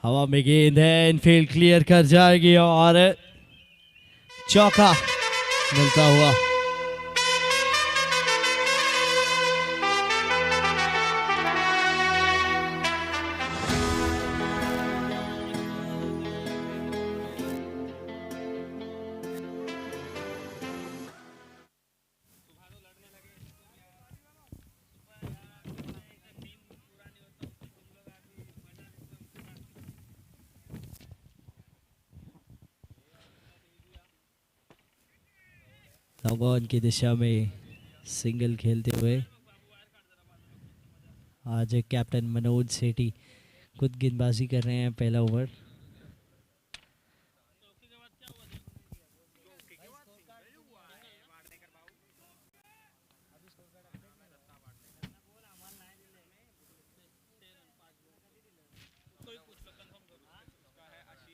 हवा में गेंद है, इनफील्ड क्लियर कर जाएगी और चौका मिलता हुआ। नौबॉन की दिशा में सिंगल खेलते हुए आज कैप्टन मनोज सेठी खुद गेंदबाजी कर रहे हैं। पहला ओवर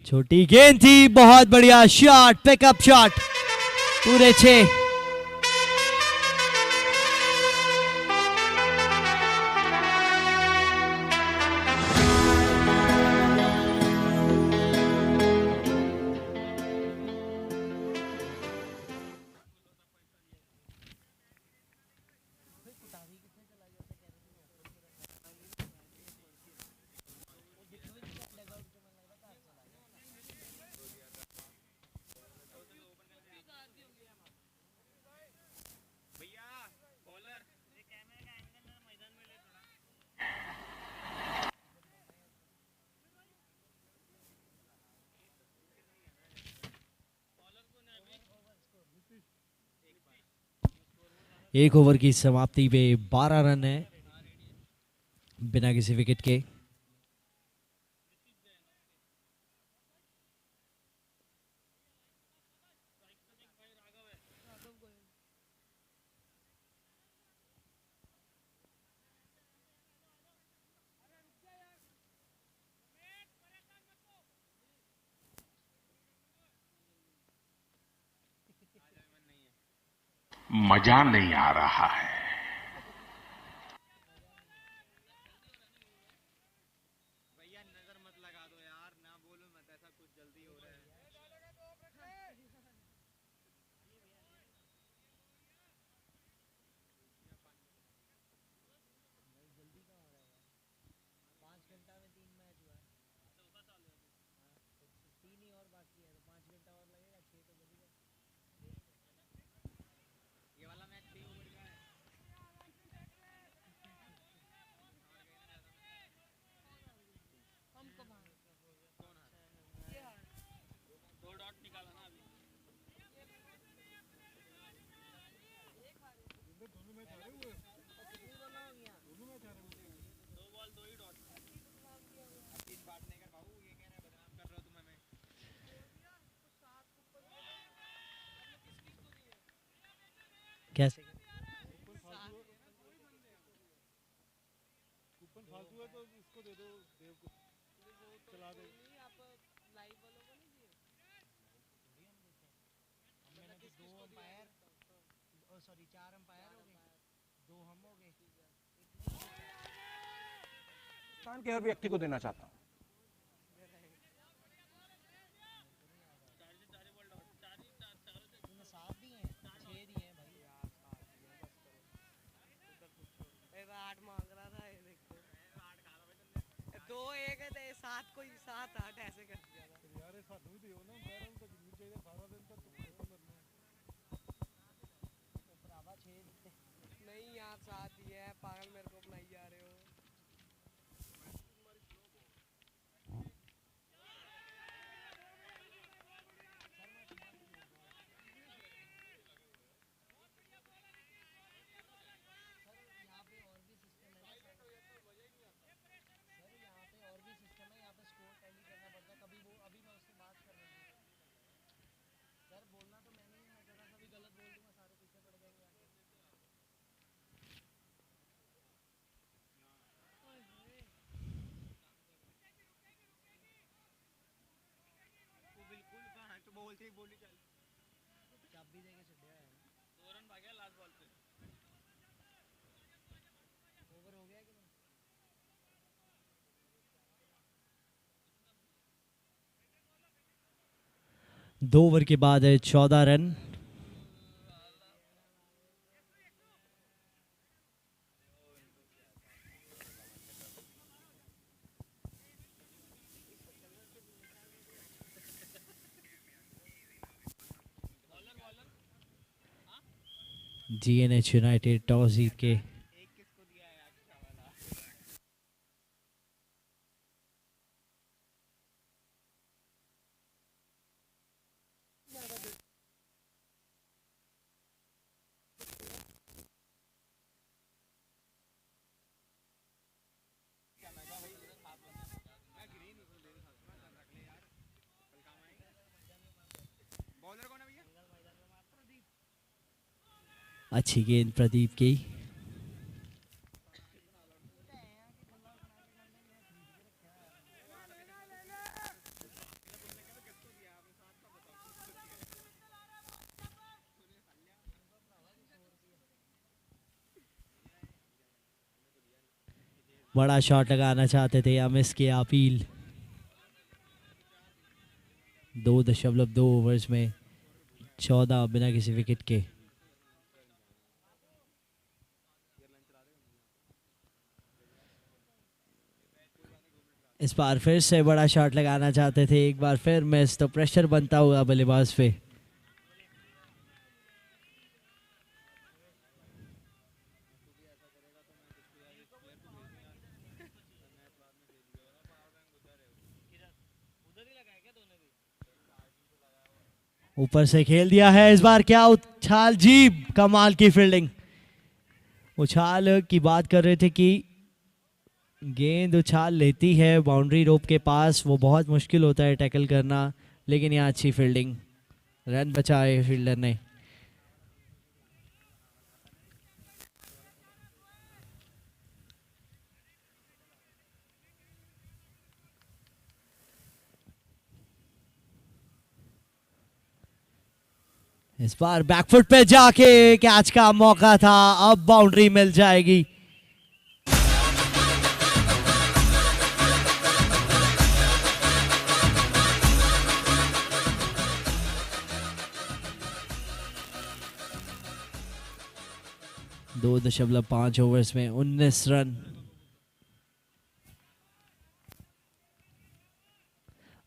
छोटी गेंद थी, बहुत बढ़िया शॉट, पिकअप शॉट, पूरे 6। एक ओवर की समाप्ति पे 12 रन है बिना किसी विकेट के। मजा नहीं आ रहा है। भैया नजर मत लगा दो यार, ना बोलो मत, ऐसा कुछ जल्दी हो रहा है। जल्दी कहाँ हो रहा है? 5 घंटा में 3 मैच हुआ है। 3 ही और बाकी है, तो 5 घंटा और लगेगा, 6 तो बज गए। ये वाला मैच 3 ओवर का है। हम कब हारे? कौन हारा? ये हारा। 2 डॉट निकाला ना अभी। एक हारे। दोनों मैच हारे हुए। कितनी बॉल हो गया? दोनों मैच हारे हुए। 2 बॉल 2 ही डॉट। 3 बांटने का बाबू, ये कह रहा है बदनाम कर रहा हो तुम हमें। कैसे कूपन फालतू है तो इसको दे दो, देव को चला दे। आप लाइव वालों को नहीं दिए? मैंने तो 2 अंपायर, सॉरी 4 अंपायर हो गए, 2 हम हो गए। पाकिस्तान के हर व्यक्ति को देना चाहता हूं। तूने 7 दिए हैं, 6 दिए हैं भाई। यार 7 दिए, बस करो। उधर पूछो। 8 मांग रहा था, ये देखो 8 खा रहा भाई तुमने। 2 1 है, 7 कोई 7 8 ऐसे कर दिया था यार ये सानू दियो ना, बैरल तो जितनी चाहिए सारा दिन तक तुम खत्म करना है। तो भरावा 6 दिए नहीं यार, 7 दिए हैं, पागल मेरे को बनाई जा रहे हो। सर बोलना तो मैंने ही, मैं जरा सा भी गलत बोल दूंगा सारे पीछे पड़ जाएंगे आके। वो बिल्कुल कहाँ है, तो बोलते ही बोली चल। चाबी देके छड़िया है। 2 रन भाग गया लास्ट बॉल पे। ओवर हो गया कि नहीं? 2 ओवर के बाद है 14 रन। जीएनएच यूनाइटेड टॉस जीत के अच्छी गेंद प्रदीप की। बड़ा शॉट लगाना चाहते थे या मिस किया अपील। 2.2 ओवर्स में 14 बिना किसी विकेट के। इस बार फिर से बड़ा शॉट लगाना चाहते थे, एक बार फिर मिस, तो प्रेशर बनता हुआ बल्लेबाज पे। ऊपर से खेल दिया है इस बार, क्या उछाल जी, कमाल की फील्डिंग। उछाल की बात कर रहे थे कि गेंद उछाल लेती है बाउंड्री रोप के पास, वो बहुत मुश्किल होता है टैकल करना, लेकिन यहाँ अच्छी फील्डिंग, रन बचाए फील्डर ने। इस बार बैकफुट पे जाके कैच का मौका था, अब बाउंड्री मिल जाएगी। दो 2.5 ओवर्स में 19 रन।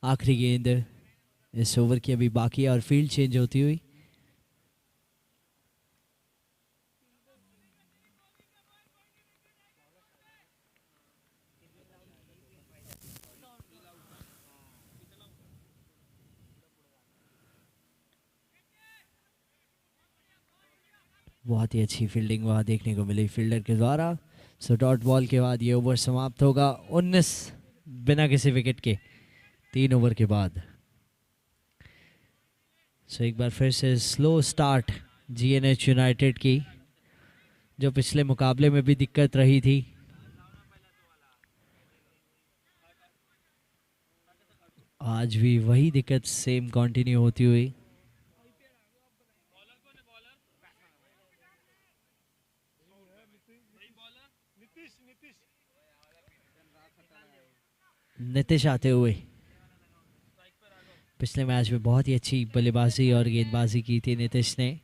आखिरी गेंद इस ओवर की अभी बाकी है और फील्ड चेंज होती हुई। बहुत ही अच्छी फील्डिंग वहाँ देखने को मिली फील्डर के द्वारा। सो डॉट बॉल के बाद ये ओवर समाप्त होगा 19 बिना किसी विकेट के 3 ओवर के बाद। सो एक बार फिर से स्लो स्टार्ट जीएनएच यूनाइटेड की, जो पिछले मुकाबले में भी दिक्कत रही थी। आज भी वही दिक्कत सेम कंटिन्यू होती हुई। नीतीश आते हुए पिछले मैच में बहुत ही अच्छी बल्लेबाजी और गेंदबाजी की थी नीतीश ने।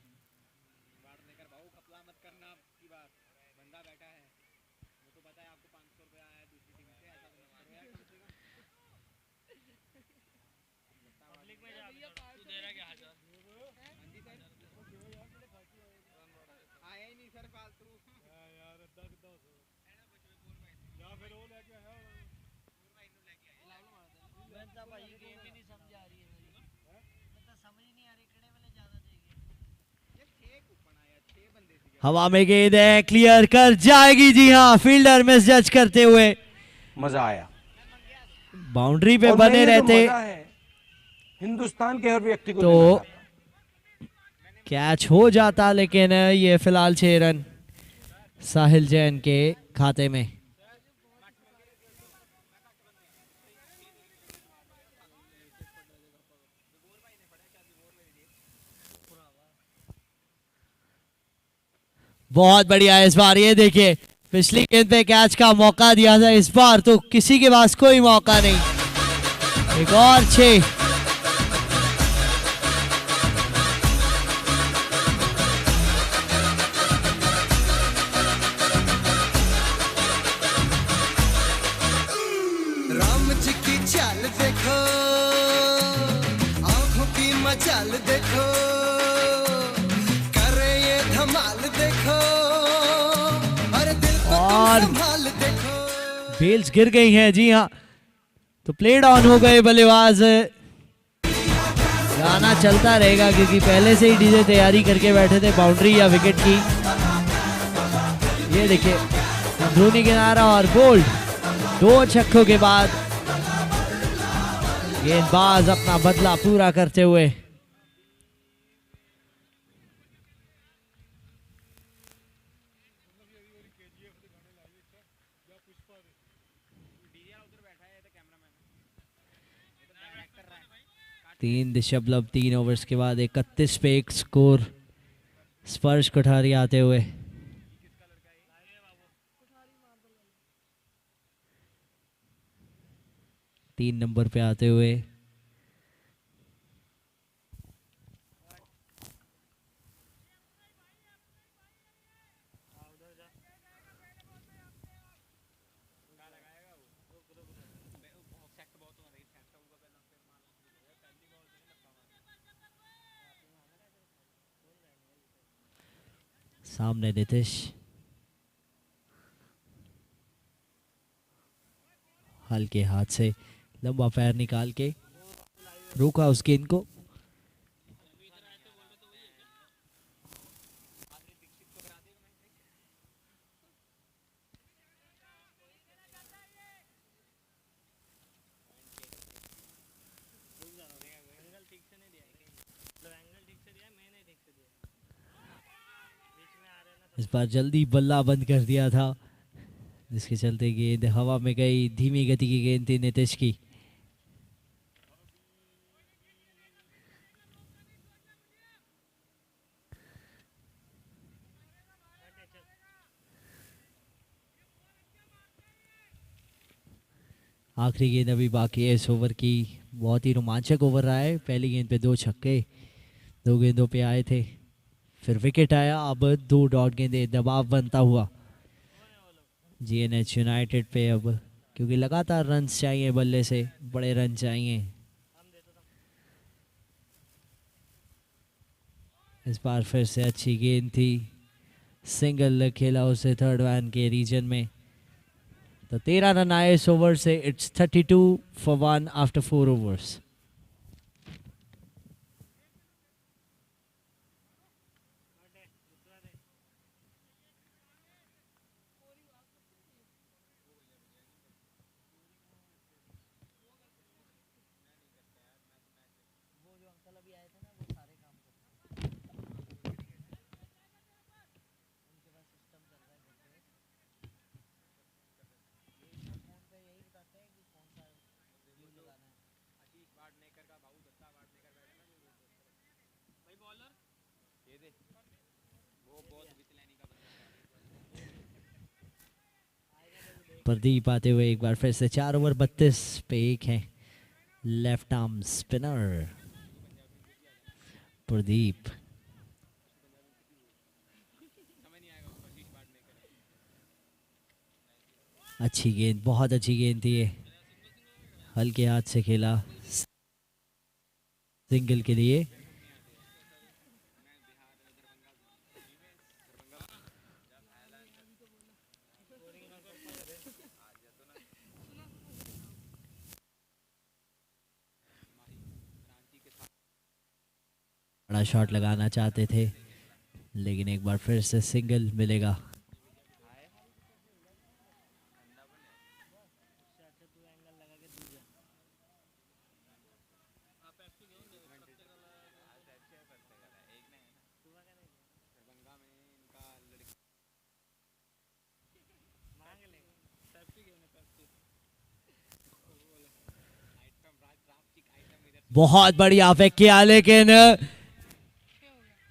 हवा में गेंद है, क्लियर कर जाएगी, जी हाँ, फील्डर मिस जज करते हुए। मजा आया, बाउंड्री पे और बने ये जो रहते मजा है, हिंदुस्तान के हर व्यक्ति को तो देना चाहता हूं। कैच हो जाता, लेकिन ये फिलहाल 6 रन साहिल जैन के खाते में। बहुत बढ़िया है इस बार, ये देखिए पिछली गेंद पे कैच का मौका दिया था, इस बार तो किसी के पास कोई मौका नहीं। एक और 6। चाल देखो, करे ये धमाल देखो, और दिल को और तुम संभाल देखो। बेल्स गिर गई हैं, जी हाँ। तो प्लेड ऑन हो गए बल्लेबाज। गाना चलता रहेगा क्योंकि पहले से ही डीजे तैयारी करके बैठे थे बाउंड्री या विकेट की। ये देखिए धोनी किनारा और बोल्ड, 2 छक्कों के बाद गेंदबाज अपना बदला पूरा करते हुए। तीन 3.3 ओवर्स के बाद 31 पे एक स्कोर स्पर्श कोठारी आते हुए। तीन नंबर पे आते हुए सामने नीतीश, हल्के हाथ से लंबा पैर निकाल के रोका उस गेंद को। इस बार जल्दी बल्ला बंद कर दिया था, जिसके चलते गेंद हवा में गई। धीमी गति की गेंद थी नीतीश की। आखिरी गेंद अभी बाकी है इस ओवर की। बहुत ही रोमांचक ओवर रहा है। पहली गेंद पे 2 छक्के 2 गेंदों पे आए थे, फिर विकेट आया। अब 2 डॉट गेंदे, दबाव बनता हुआ जीएनएच यूनाइटेड पे अब, क्योंकि लगातार रन्स चाहिए, बल्ले से बड़े रन चाहिए। इस बार फिर से अच्छी गेंद थी, सिंगल खेला उसे थर्ड मैन के रीजन में। तो 13 रन आए इस ओवर से। It's 32 for 1 after 4 overs। Pradeep आते हुए एक बार फिर से 4 ओवर 32 पे 1 है। Left arm spinner Pradeep. अच्छी गेंद, बहुत अच्छी गेंद थी ये, हल्के हाथ से खेला सिंगल के लिए। बड़ा शॉट लगाना चाहते थे, लेकिन एक बार फिर से सिंगल मिलेगा। बहुत बढ़िया फेंक किया, लेकिन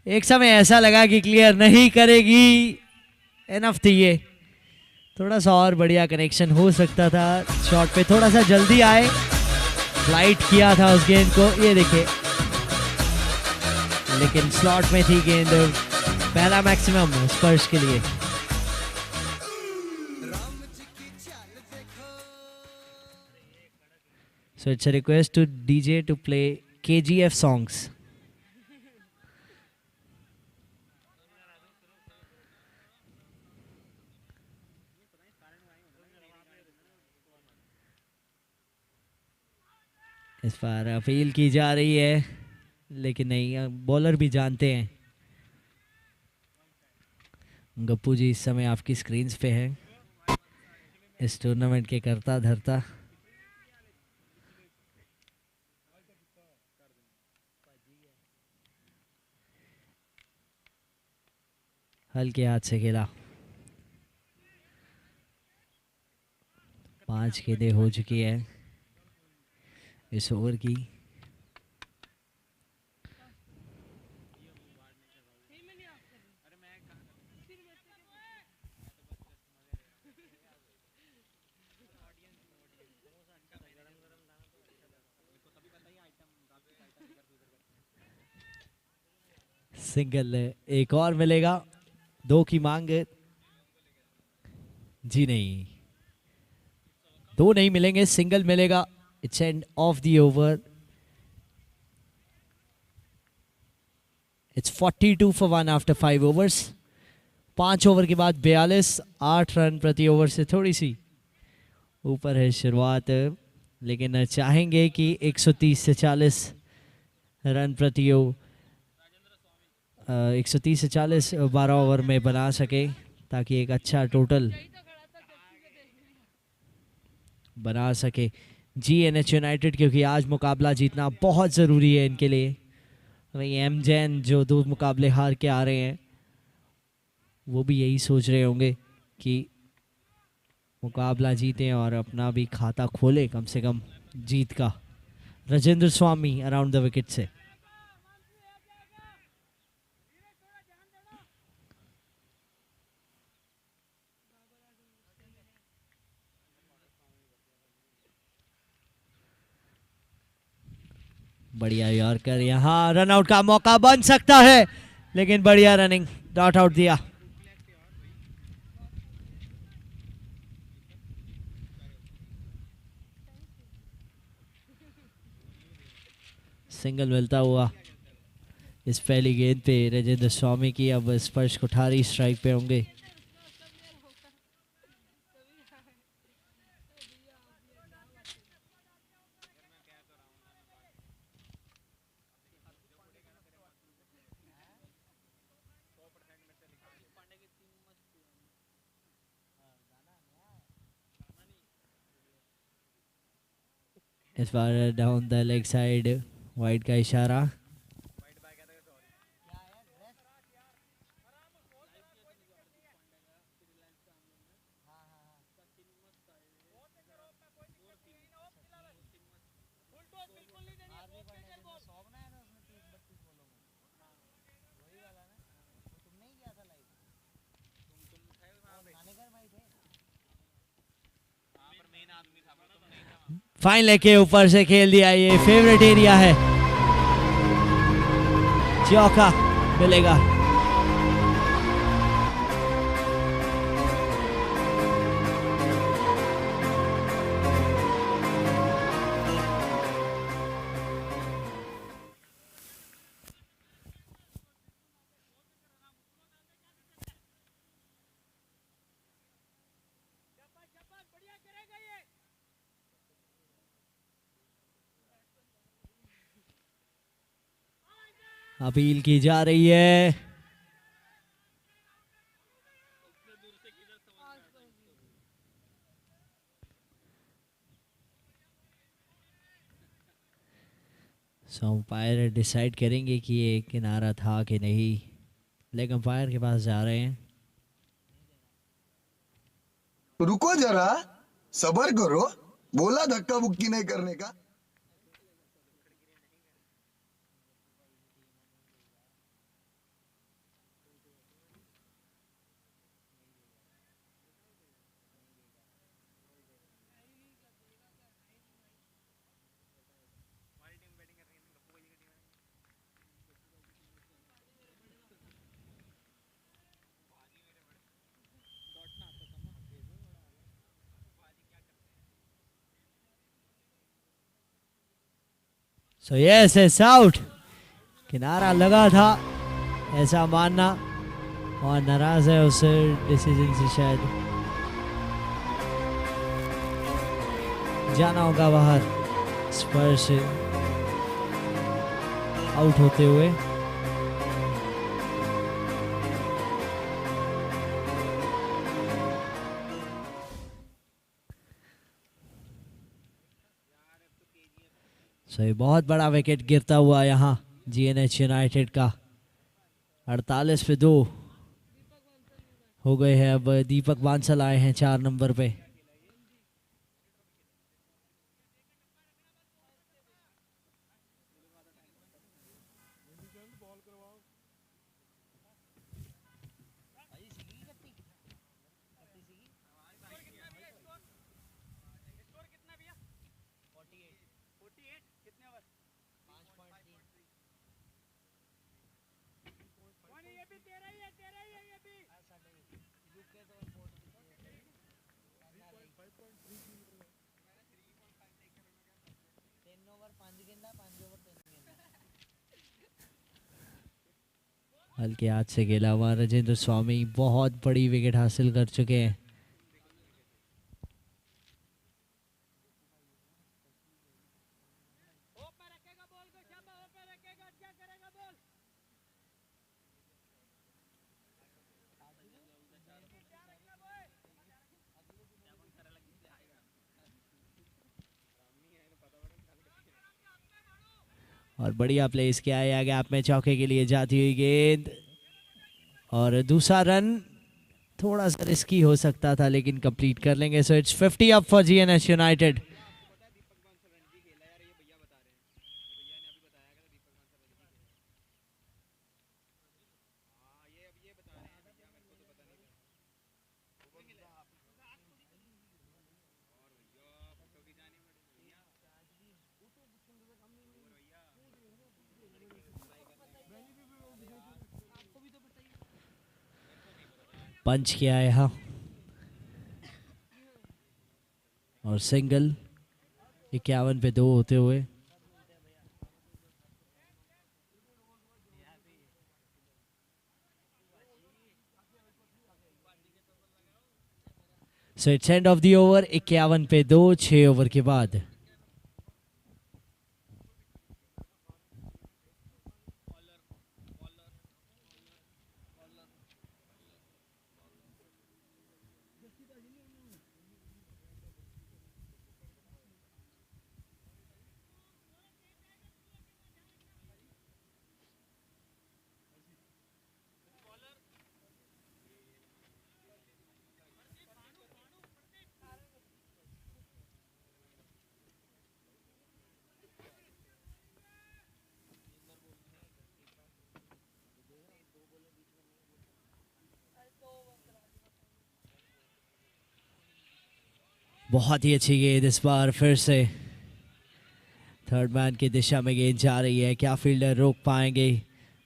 एक समय ऐसा लगा कि क्लियर नहीं करेगी। एनफ थी ये, थोड़ा सा और बढ़िया कनेक्शन हो सकता था। शॉट पे थोड़ा सा जल्दी आए, फ्लाइट किया था उस गेंद को, ये देखिए, लेकिन स्लॉट में थी गेंद। पहला मैक्सिमम स्पर्श के लिए। So it's a request to DJ to play KGF songs. इस बार अपील की जा रही है, लेकिन नहीं, बॉलर भी जानते हैं। गप्पू जी इस समय आपकी स्क्रीन्स पे हैं, इस टूर्नामेंट के करता धरता। हल्के हाथ से खेला। 5 गेंदें हो चुकी है इस ओवर की। सिंगल एक और मिलेगा, 2 की मांग। जी नहीं, 2 नहीं मिलेंगे, सिंगल मिलेगा। It's end of the over. It's 42 for 1 after 5 overs. 5 over के बाद 42, 8 रन प्रति ओवर से थोड़ी सी ऊपर है शुरुआत, लेकिन चाहेंगे कि 130 से 40 रन प्रति ओवर, 130 से 40 12 ओवर में बना सके, ताकि एक अच्छा टोटल बना सके GNH यूनाइटेड, क्योंकि आज मुकाबला जीतना बहुत ज़रूरी है इनके लिए। वही एम जैन जो 2 मुकाबले हार के आ रहे हैं, वो भी यही सोच रहे होंगे कि मुकाबला जीतें और अपना भी खाता खोले कम से कम जीत का। राजेंद्र स्वामी अराउंड द विकेट से। बढ़िया यॉर्कर, यहाँ रन आउट का मौका बन सकता है, लेकिन बढ़िया रनिंग, डॉट आउट दिया। सिंगल मिलता हुआ इस पहली गेंद पे राजेंद्र स्वामी की। अब स्पर्श कोठारी स्ट्राइक पे होंगे। इस बार down the leg side, wide का इशारा। फाइन लेग के ऊपर से खेल दिया, ये फेवरेट एरिया है। चौका मिलेगा। अपील की जा रही है। अंपायर डिसाइड करेंगे कि ये किनारा था कि नहीं। लेग अंपायर के पास जा रहे हैं। रुको जरा, सबर करो, बोला धक्का बुक्की नहीं करने का। So yes, it's out. किनारा लगा था ऐसा मानना, और नाराज है उस डिसीजन से, शायद जाना होगा बाहर। स्पर्श आउट होते हुए। सो ये बहुत बड़ा विकेट गिरता हुआ यहाँ जीएनएच यूनाइटेड का। 48 पे 2 हो गए हैं। अब दीपक बांसल आए हैं 4 नंबर पे। हल्के हाथ से खेला हुआ राजेंद्र स्वामी बहुत बड़ी विकेट हासिल कर चुके हैं। और बढ़िया प्लेस किया है गैप में चौके के लिए जाती हुई गेंद और दूसरा रन थोड़ा सा रिस्की हो सकता था लेकिन कंप्लीट कर लेंगे। So it's 50 up for GNH United. Punch किया है यहाँ और सिंगल 51 पे 2 होते हुए। सो it's end of the over. 51 पे 2 6 ओवर के बाद। बहुत ही अच्छी गेंद इस बार फिर से थर्ड मैन की दिशा में गेंद जा रही है। क्या फील्डर रोक पाएंगे?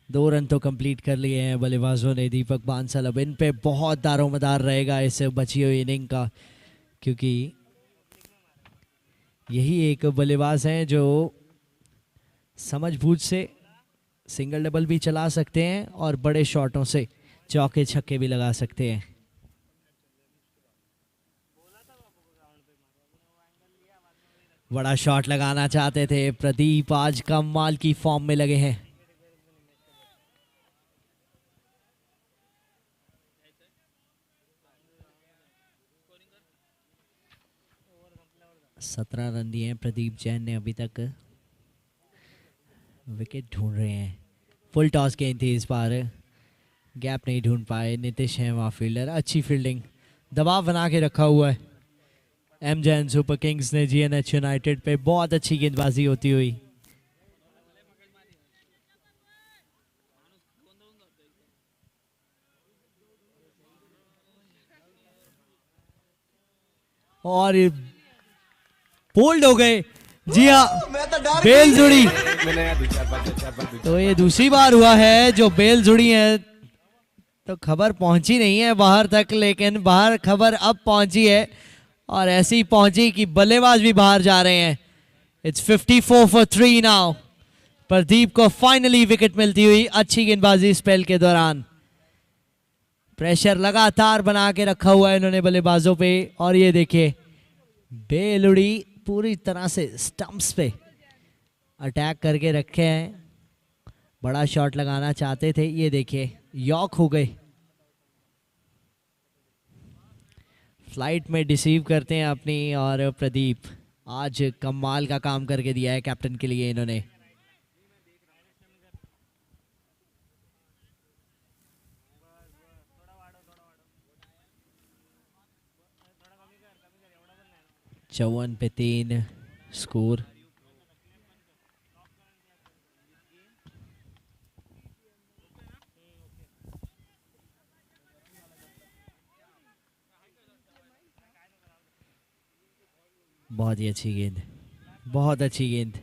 2 रन तो कंप्लीट कर लिए हैं बल्लेबाजों ने। दीपक बांसल अब इन पे बहुत दारोमदार रहेगा इस बची हुई इनिंग का, क्योंकि यही एक बल्लेबाज हैं जो समझबूझ से सिंगल डबल भी चला सकते हैं और बड़े शॉटों से चौके छक्के भी लगा सकते हैं। बड़ा शॉट लगाना चाहते थे प्रदीप, आज कमाल की फॉर्म में लगे हैं। सत्रह रन दिए हैं प्रदीप जैन ने अभी तक। विकेट ढूंढ रहे हैं। फुल टॉस गेंद थी इस बार, गैप नहीं ढूंढ पाए। नीतीश है वहाँ फील्डर। अच्छी फील्डिंग, दबाव बना के रखा हुआ है एम जैन सुपर किंग्स ने जीएनएच यूनाइटेड पे। बहुत अच्छी गेंदबाजी होती हुई। और बोल्ड हो गए। जी हाँ, बेल जुड़ी। तो ये दूसरी बार हुआ है जो बेल जुड़ी है। तो खबर पहुंची नहीं है बाहर तक, लेकिन बाहर खबर अब पहुंची है और ऐसी पहुंची कि बल्लेबाज भी बाहर जा रहे हैं। It's 54 for 3 now. प्रदीप को फाइनली विकेट मिलती हुई अच्छी गेंदबाजी स्पेल के दौरान। प्रेशर लगातार बना के रखा हुआ है इन्होंने बल्लेबाजों पे। और ये देखिए बेल उड़ी पूरी तरह से स्टंप्स पे। अटैक करके रखे हैं, बड़ा शॉट लगाना चाहते थे। ये देखिए यॉक हो गए, फ्लाइट में डिसीव करते हैं अपनी। और प्रदीप आज कमाल का काम करके दिया है कैप्टन के लिए इन्होंने। चौवन पे 3 स्कोर। बहुत ही अच्छी गेंद, बहुत अच्छी गेंद।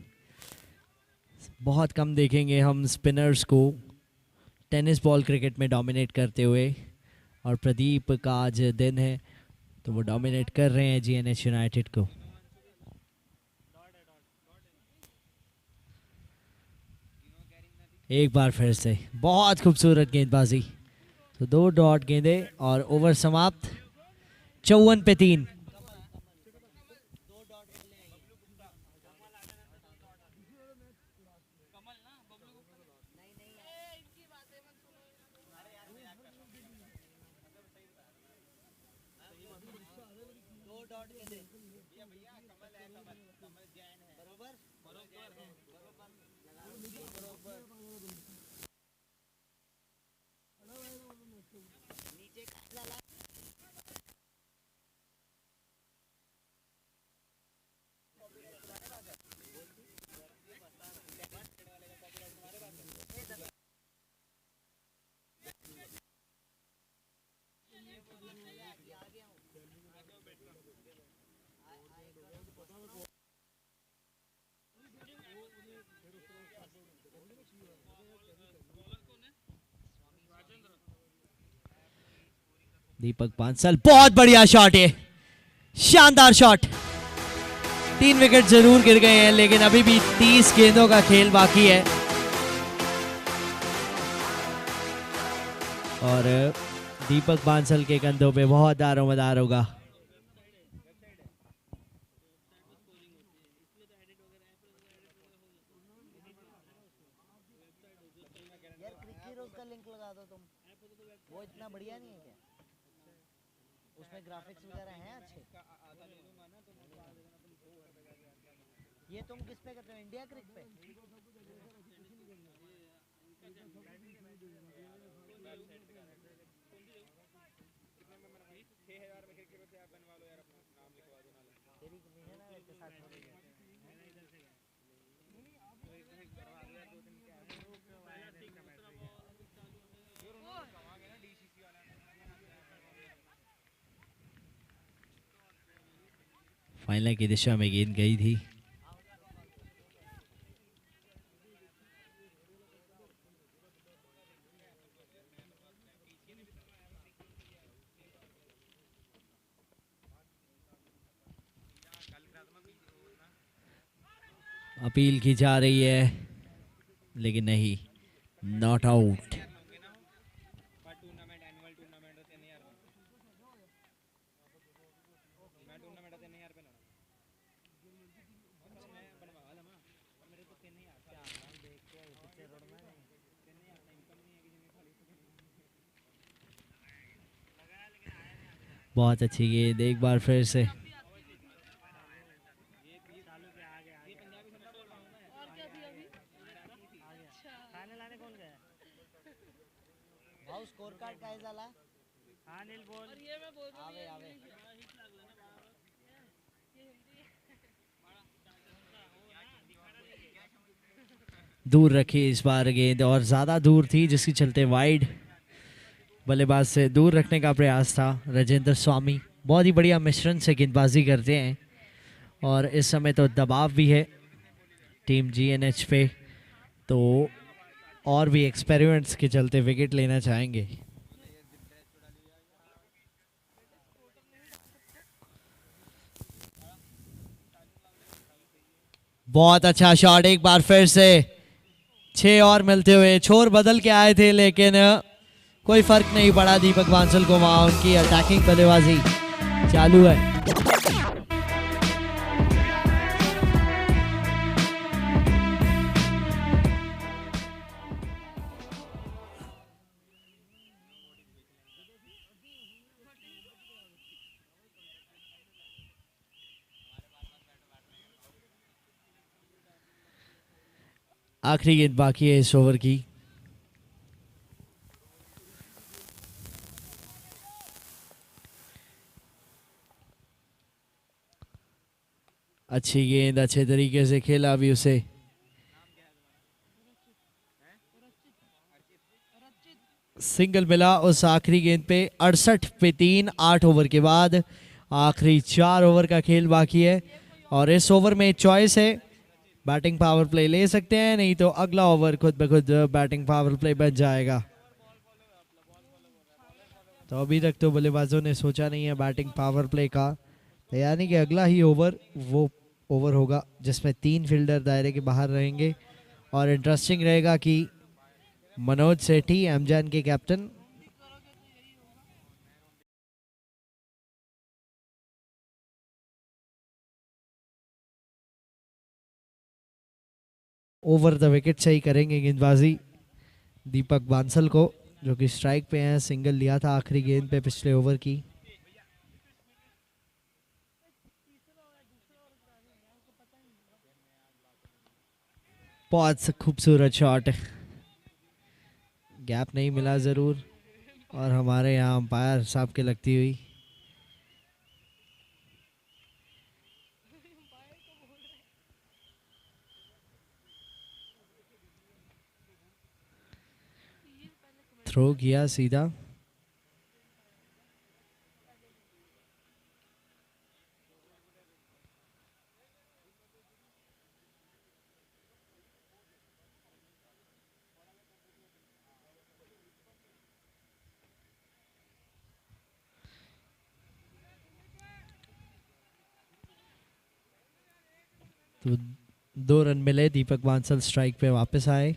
बहुत कम देखेंगे हम स्पिनर्स को टेनिस बॉल क्रिकेट में डोमिनेट करते हुए, और प्रदीप का आज दिन है तो वो डोमिनेट कर रहे हैं जीएनएच यूनाइटेड को। एक बार फिर से बहुत खूबसूरत गेंदबाजी। तो 2 डॉट गेंदे और ओवर समाप्त। 54 पे 3। दीपक बांसल, बहुत बढ़िया शॉट है, शानदार शॉट। 3 विकेट जरूर गिर गए हैं लेकिन अभी भी 30 गेंदों का खेल बाकी है। और दीपक बांसल के कंधों पे बहुत दारोमदार होगा। यार क्रिकी रोज का लिंक लगा दो तुम, वो इतना बढ़िया नहीं है क्या? उसमें ग्राफिक्स वगैरह हैं अच्छे। ये तुम किस पे करते हो, इंडिया क्रिक पे? फाइनल की दिशा में गेंद गई थी। अपील की जा रही है लेकिन नहीं, नॉट आउट। बहुत अच्छी गेंद, एक बार फिर से। भाऊ स्कोर कार्ड काय झाला? अनिल बोल। और ये मैं बोल दूं, आवे आवे। दूर रखी इस बार गेंद, और ज्यादा दूर थी जिसकी चलते वाइड। बल्लेबाज से दूर रखने का प्रयास था। राजेंद्र स्वामी बहुत ही बढ़िया मिश्रण से गेंदबाजी करते हैं, और इस समय तो दबाव भी है टीम जीएनएच पे, तो और भी एक्सपेरिमेंट्स के चलते विकेट लेना चाहेंगे। बहुत अच्छा शॉट, एक बार फिर से 6 और मिलते हुए। छोर बदल के आए थे लेकिन कोई फर्क नहीं पड़ा दीपक बांसल को, वहां उनकी अटैकिंग बल्लेबाजी चालू है। आखिरी गेंद बाकी है इस ओवर की। अच्छी गेंद, अच्छे तरीके से खेला अभी उसे। सिंगल मिला उस आखिरी गेंद पे। 68 पे 3, 8 ओवर के बाद आखिरी 4 ओवर का खेल बाकी है और इस ओवर में चॉइस है, बैटिंग पावर प्ले ले सकते हैं, नहीं तो अगला ओवर खुद ब खुद बैटिंग पावर प्ले बन जाएगा। तो अभी तक तो बल्लेबाजों ने सोचा नहीं है बैटिंग पावर प्ले का, यानी कि अगला ही ओवर वो ओवर होगा जिसमें 3 फील्डर दायरे के बाहर रहेंगे। और इंटरेस्टिंग रहेगा कि मनोज सेठी, एमजैन के कैप्टन, ओवर द विकेट से ही करेंगे गेंदबाजी दीपक बांसल को, जो कि स्ट्राइक पे हैं। सिंगल लिया था आखिरी गेंद पे पिछले ओवर की। बहुत खूबसूरत शॉट, गैप नहीं मिला जरूर, और हमारे यहाँ अंपायर साहब के लगती हुई। थ्रो किया सीधा। तो 2 रन मिले, दीपक बांसल स्ट्राइक पे वापस आए।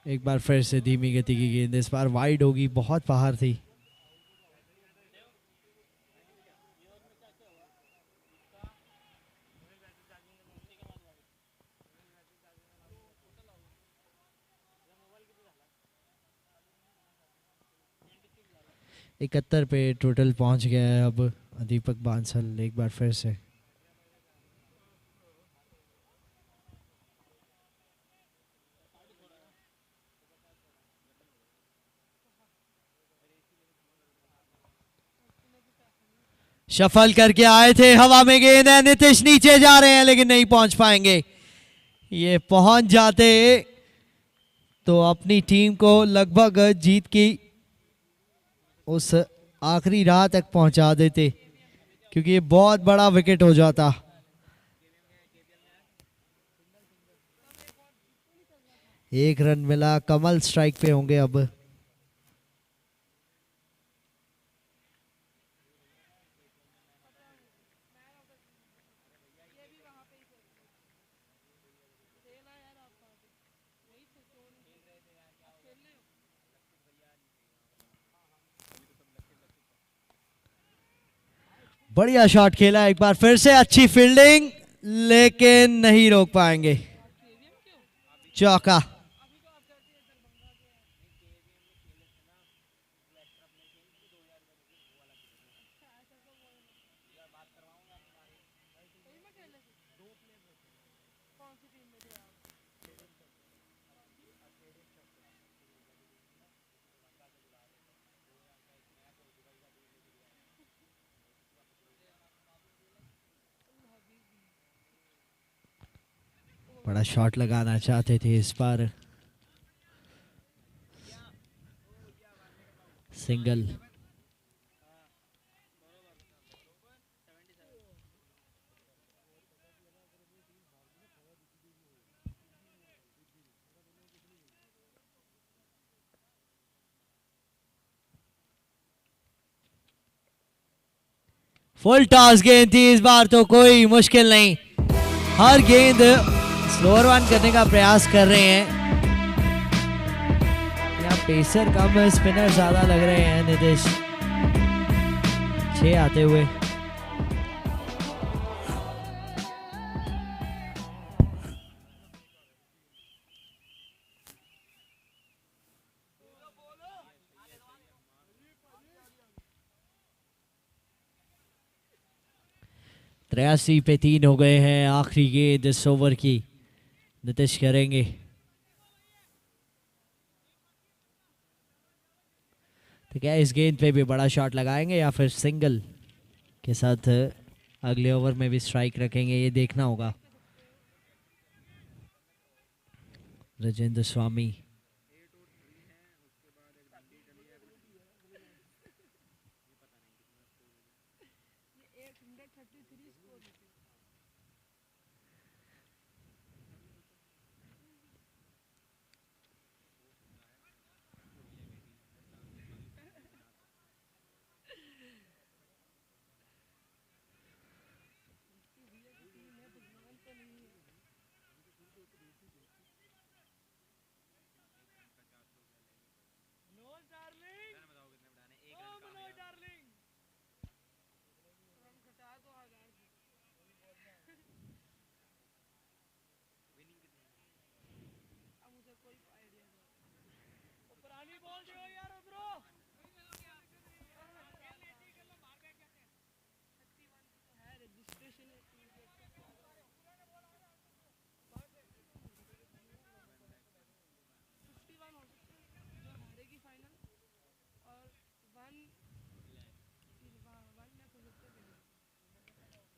एक बार फिर से धीमी गति की गेंद, इस बार वाइड होगी, बहुत बाहर थी। इकहत्तर पे टोटल पहुंच गया है अब दीपक बांसल। एक बार फिर से शफल करके आए थे, हवा में गेंद है, नीतीश नीचे जा रहे हैं लेकिन नहीं पहुंच पाएंगे। ये पहुंच जाते तो अपनी टीम को लगभग जीत की उस आखिरी राह तक पहुंचा देते, क्योंकि ये बहुत बड़ा विकेट हो जाता। एक रन मिला, कमल स्ट्राइक पे होंगे अब। बढ़िया शॉट खेला एक बार फिर से, अच्छी फील्डिंग, लेकिन नहीं रोक पाएंगे। चौका। बड़ा शॉट लगाना चाहते थे इस बार। सिंगल। फुल टॉस गेंद थी इस बार, तो कोई मुश्किल नहीं। हर गेंद स्लोअर वन करने का प्रयास कर रहे हैं। यहाँ पेसर कम, स्पिनर ज्यादा लग रहे हैं। नीतीश 6 आते हुए। 83 पे 3 हो गए हैं। आखिरी गेंद इस ओवर की नीतीश करेंगे। तो क्या इस गेंद पे भी बड़ा शॉट लगाएंगे या फिर सिंगल के साथ अगले ओवर में भी स्ट्राइक रखेंगे, ये देखना होगा। राजेंद्र स्वामी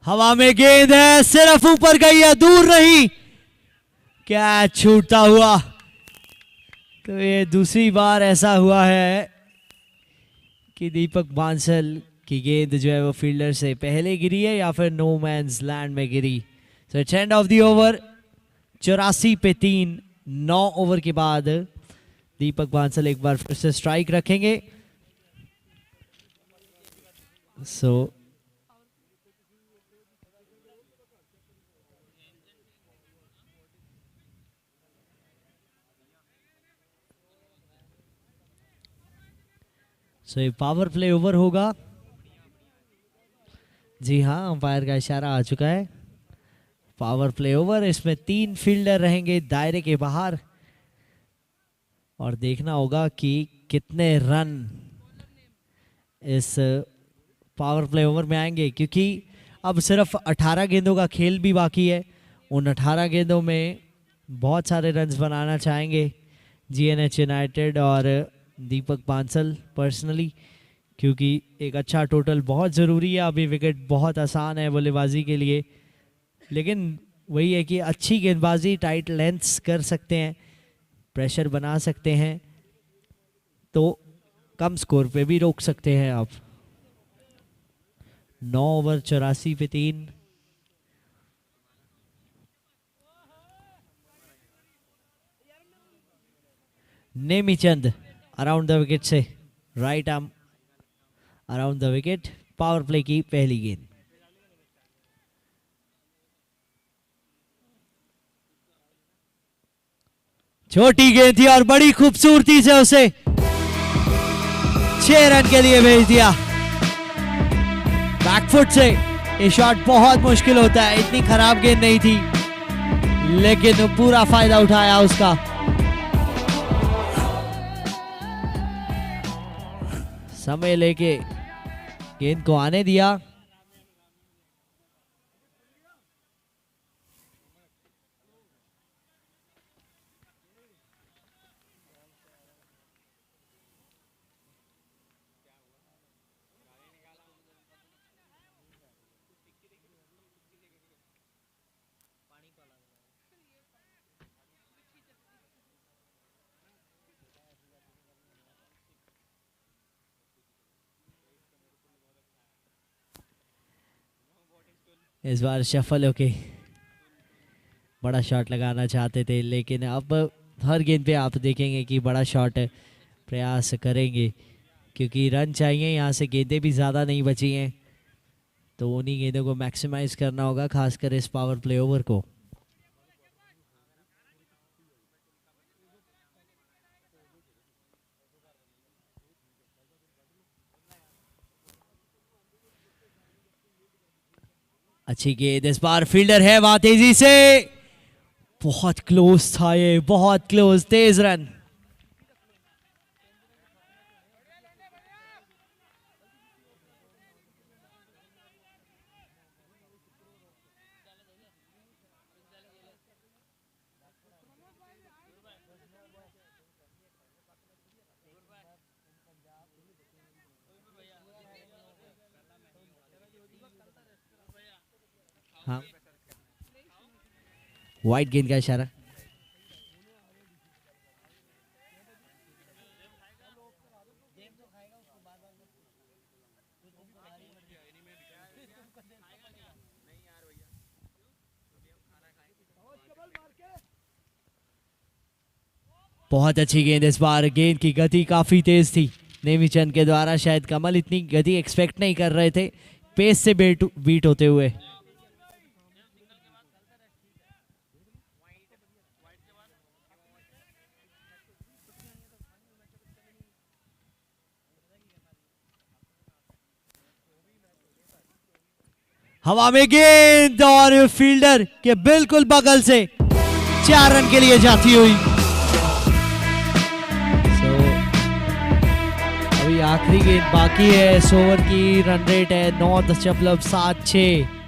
हवा में गेंद है, सिर्फ ऊपर गई है, दूर नहीं। कैच छूटता हुआ। तो ये दूसरी बार ऐसा हुआ है कि दीपक बांसल की गेंद जो है वो फील्डर से पहले गिरी है या फिर नो मैंस लैंड में गिरी। So it's end of the over. 84 पे 3। 9 ओवर के बाद दीपक बांसल एक बार फिर से स्ट्राइक रखेंगे। सो ये पावर प्ले ओवर होगा। जी हाँ, अंपायर का इशारा आ चुका है। पावर प्ले ओवर, इसमें 3 फील्डर रहेंगे दायरे के बाहर और देखना होगा कि कितने रन इस पावर प्ले ओवर में आएंगे, क्योंकि अब सिर्फ 18 गेंदों का खेल भी बाकी है। उन 18 गेंदों में बहुत सारे रन्स बनाना चाहेंगे जीएनएच यूनाइटेड और दीपक बांसल पर्सनली, क्योंकि एक अच्छा टोटल बहुत ज़रूरी है। अभी विकेट बहुत आसान है बल्लेबाजी के लिए, लेकिन वही है कि अच्छी गेंदबाजी, टाइट लेंथ्स कर सकते हैं, प्रेशर बना सकते हैं, तो कम स्कोर पे भी रोक सकते हैं आप। 9 ओवर 84 पे 3। नेमीचंद अराउंड द विकेट से, right arm around the wicket. Power play की पहली गेंद। छोटी गेंद थी और बड़ी खूबसूरती से उसे 6 रन के लिए भेज दिया। बैकफुट से ये शॉट बहुत मुश्किल होता है, इतनी खराब गेंद नहीं थी, लेकिन पूरा फायदा उठाया उसका। समय लेके गेंद को आने दिया। इस बार सफल होके बड़ा शॉट लगाना चाहते थे, लेकिन अब हर गेंद पे आप देखेंगे कि बड़ा शॉट प्रयास करेंगे, क्योंकि रन चाहिए। यहाँ से गेंदें भी ज़्यादा नहीं बची हैं, तो उन्हीं गेंदों को मैक्सिमाइज करना होगा, खासकर इस पावर प्ले ओवर को। अच्छी गेंद, इस बार फील्डर है वहां तेजी से, बहुत क्लोज था ये, बहुत क्लोज, तेज रन। हाँ, वाइट गेंद का इशारा। बहुत अच्छी गेंद इस बार, गेंद की गति काफी तेज थी नेमीचंद के द्वारा, शायद कमल इतनी गति एक्सपेक्ट नहीं कर रहे थे पेस से बीट होते हुए। हवा में गेंद और फील्डर के बिल्कुल बगल से 4 रन के लिए जाती हुई। अभी आखिरी गेंद बाकी है, 100 ओवर की रन रेट है 9.76।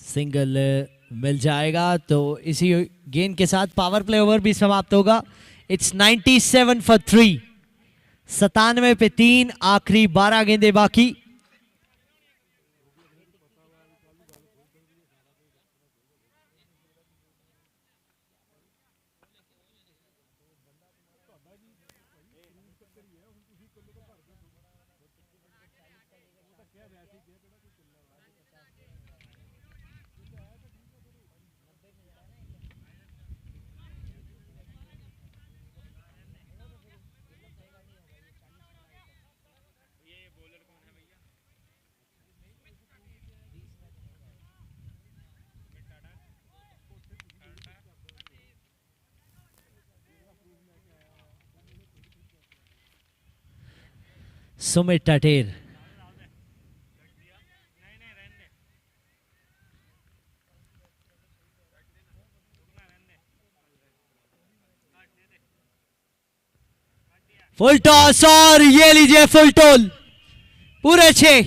सिंगल मिल जाएगा तो इसी गेंद के साथ पावर प्ले ओवर भी समाप्त होगा। इट्स 97 फॉर 3, 97 पे 3, आखिरी 12 गेंदें बाकी। सुमित टटेर फुल टॉस और ये लीजिए फुल टोल पूरे 6।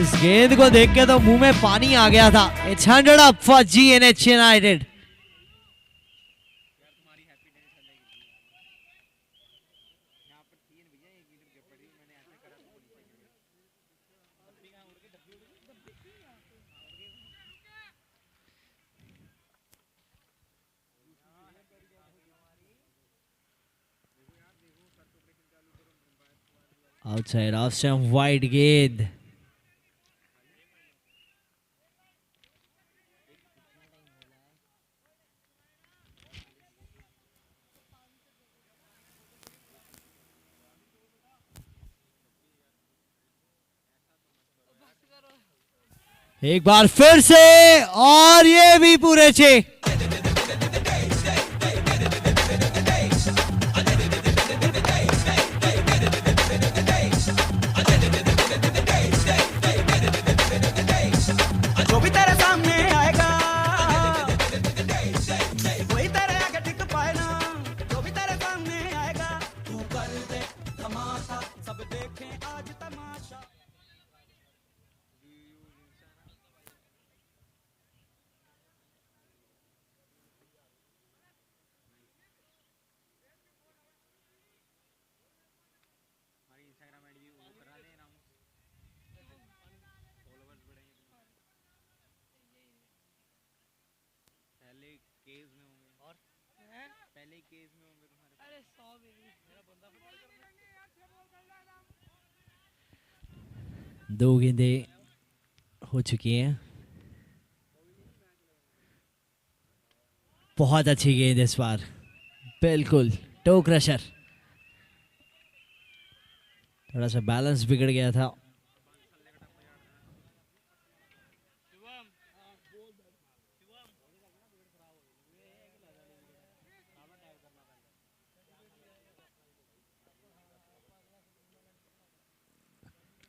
इस गेंद को देख के तो मुंह में पानी आ गया था। It's 100 up for GNH United. Outside off stump, wide गेंद। एक बार फिर से और ये भी पूरे 6। दो गेंदें हो चुकी हैं। बहुत अच्छी गेंद इस बार, बिल्कुल टो क्रशर। थोड़ा सा बैलेंस बिगड़ गया था।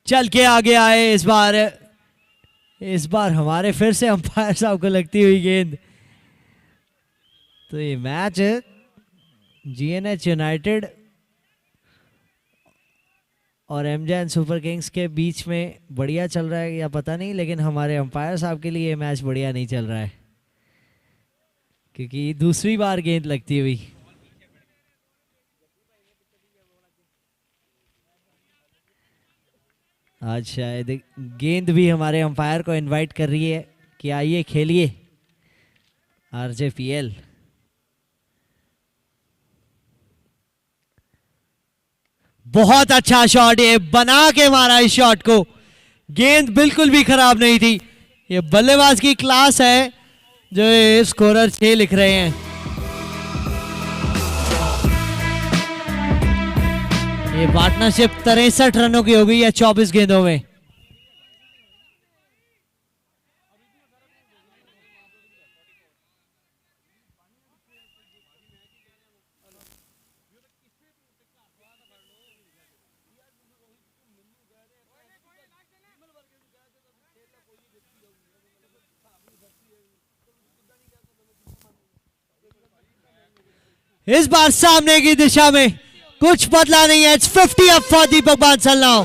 चल के आगे आए इस बार हमारे फिर से अंपायर साहब को लगती हुई गेंद। तो ये मैच जीएनएच यूनाइटेड और एमजेएन सुपर किंग्स के बीच में बढ़िया चल रहा है या पता नहीं, लेकिन हमारे अंपायर साहब के लिए ये मैच बढ़िया नहीं चल रहा है क्योंकि दूसरी बार गेंद लगती हुई। आज शायद गेंद भी हमारे अंपायर को इनवाइट कर रही है कि आइए खेलिए आरजेपीएल। बहुत अच्छा शॉट, ये बना के मारा इस शॉट को, गेंद बिल्कुल भी खराब नहीं थी। ये बल्लेबाज की क्लास है जो ये स्कोरर 6 लिख रहे हैं। ये पार्टनरशिप 63 रनों की हो गई है 24 गेंदों में। इस बार सामने की दिशा में कुछ बदला नहीं है। It's 50 up for Deepak Bansal now.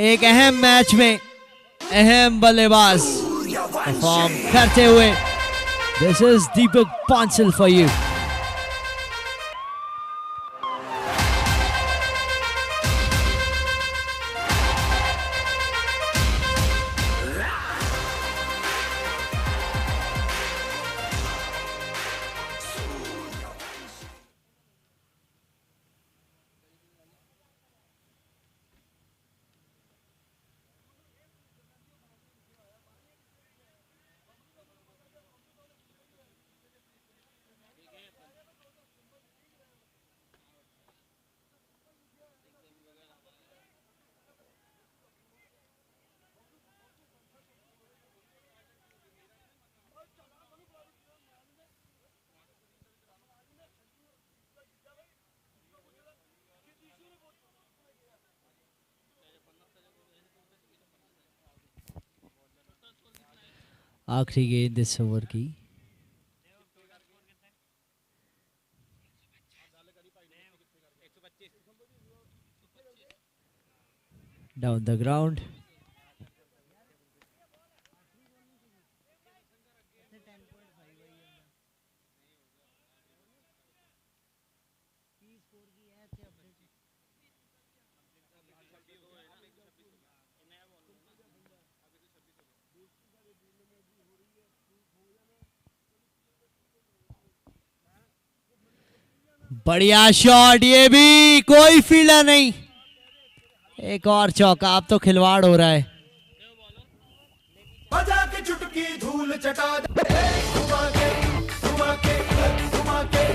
एक अहम मैच में अहम बल्लेबाज परफॉर्म करते हुए। This is Deepak Bansal for you. आखिरी गेंद इस ओवर की। Down the ground. बढ़िया शॉट, ये भी कोई फील्डर नहीं। एक और चौका, अब तो खिलवाड़ हो रहा है। बजा के चुटकी धूल चटा दे घुमा के घुमा के घुमा के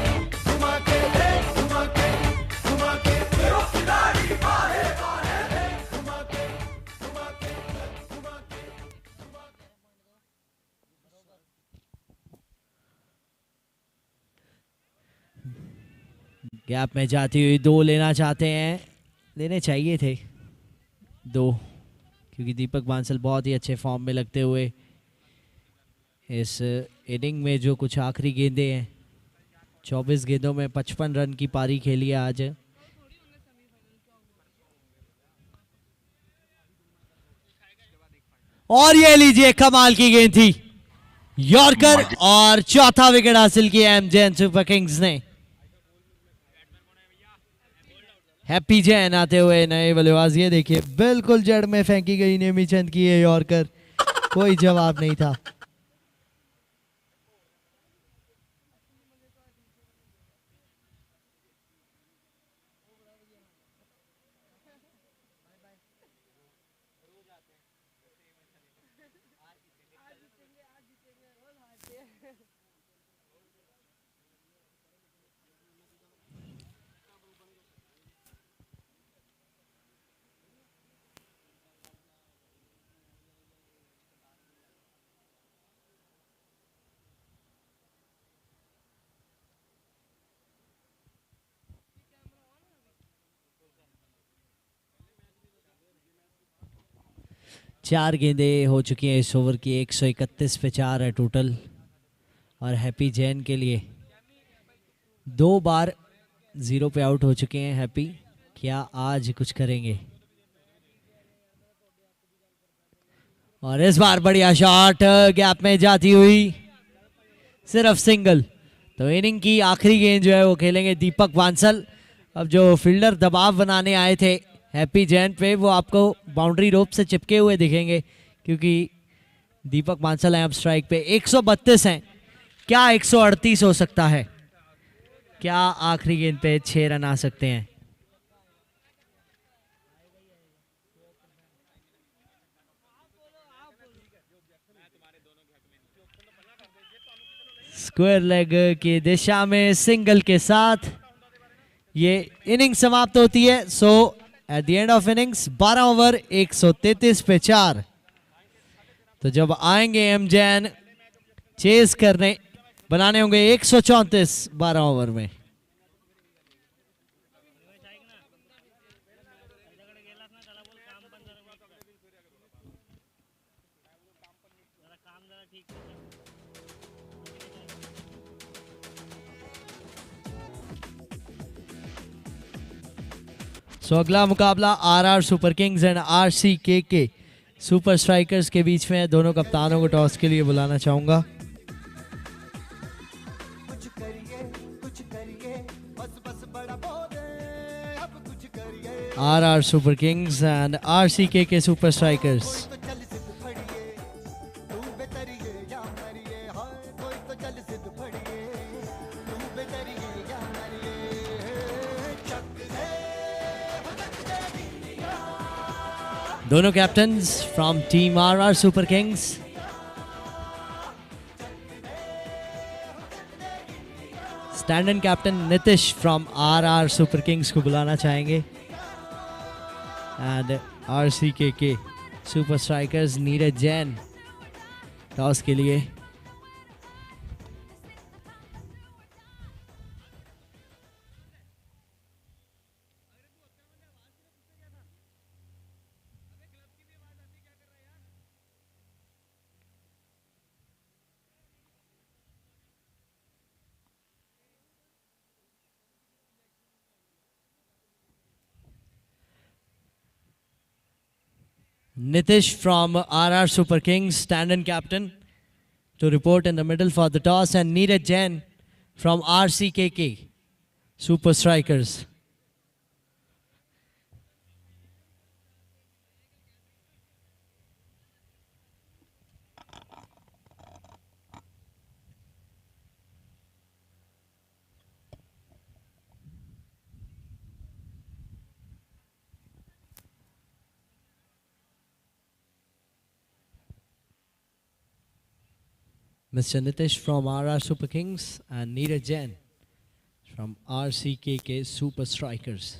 घुमा के घुमा के घुमा के तेरो खिलाड़ी बाहे बाहे घुमा के घुमा के घुमा के। गैप में जाती हुई 2 लेना चाहते हैं, लेने चाहिए थे 2, क्योंकि दीपक बांसल बहुत ही अच्छे फॉर्म में लगते हुए इस इनिंग में जो कुछ आखिरी गेंदें हैं, 24 गेंदों में 55 रन की पारी खेली है आज। और ये लीजिए, कमाल की गेंद थी, यॉर्कर, और चौथा विकेट हासिल किया एमजेएन सुपर किंग्स ने। हैप्पी जैन आते हुए नए बल्लेबाज। ये देखिए, बिल्कुल जड़ में फेंकी गई नेमीचंद की ये यॉर्कर, कोई जवाब नहीं था। चार गेंदें हो चुकी हैं इस ओवर की, 131 पे 4 है टोटल। और हैप्पी जैन के लिए 2 बार 0 पे आउट हो चुके हैं हैप्पी। क्या आज कुछ करेंगे? और इस बार बढ़िया शॉट गैप में जाती हुई, सिर्फ सिंगल। तो इनिंग की आखिरी गेंद जो है वो खेलेंगे दीपक बांसल। अब जो फील्डर दबाव बनाने आए थे हैप्पी जैन पे, वो आपको बाउंड्री रोप से चिपके हुए दिखेंगे, क्योंकि दीपक बांसल हैं अब स्ट्राइक पे। 132 हैं, क्या 138 हो सकता है? क्या आखिरी गेंद पे 6 रन आ सकते हैं? स्क्वायर लेग की दिशा में सिंगल के साथ ये इनिंग समाप्त होती है। So at the end of innings 12 over 133 पे 4। तो जब आएंगे एम जैन चेस करने, बनाने होंगे 134 12 ओवर में। सो अगला मुकाबला RR super kings and RCK super strikers के बीच में है। दोनों कप्तानों को टॉस के लिए बुलाना चाहूंगा। कुछ करिए बस बस बड़ा बोले अब कुछ करिए RR super kings and RCK super strikers. तो चल सिद्ध फड़िए तू बेतरिए या मरिए हाय कोई तो चल सिद्ध फड़िए तू बेतरिए या मरिए चक दे दोनों captains from team RR super kings. Stand in captain Nitish from RR super kings को बुलाना चाहेंगे and RCK super strikers Neeraj Jain toss के लिए। Nitish from RR Super Kings, stand-in captain, to report in the middle for the toss, and Neeraj Jain from RCKK, Super Strikers. Mr. Nitish from RR Super Kings and Neeraj Jain from RCKK Super Strikers.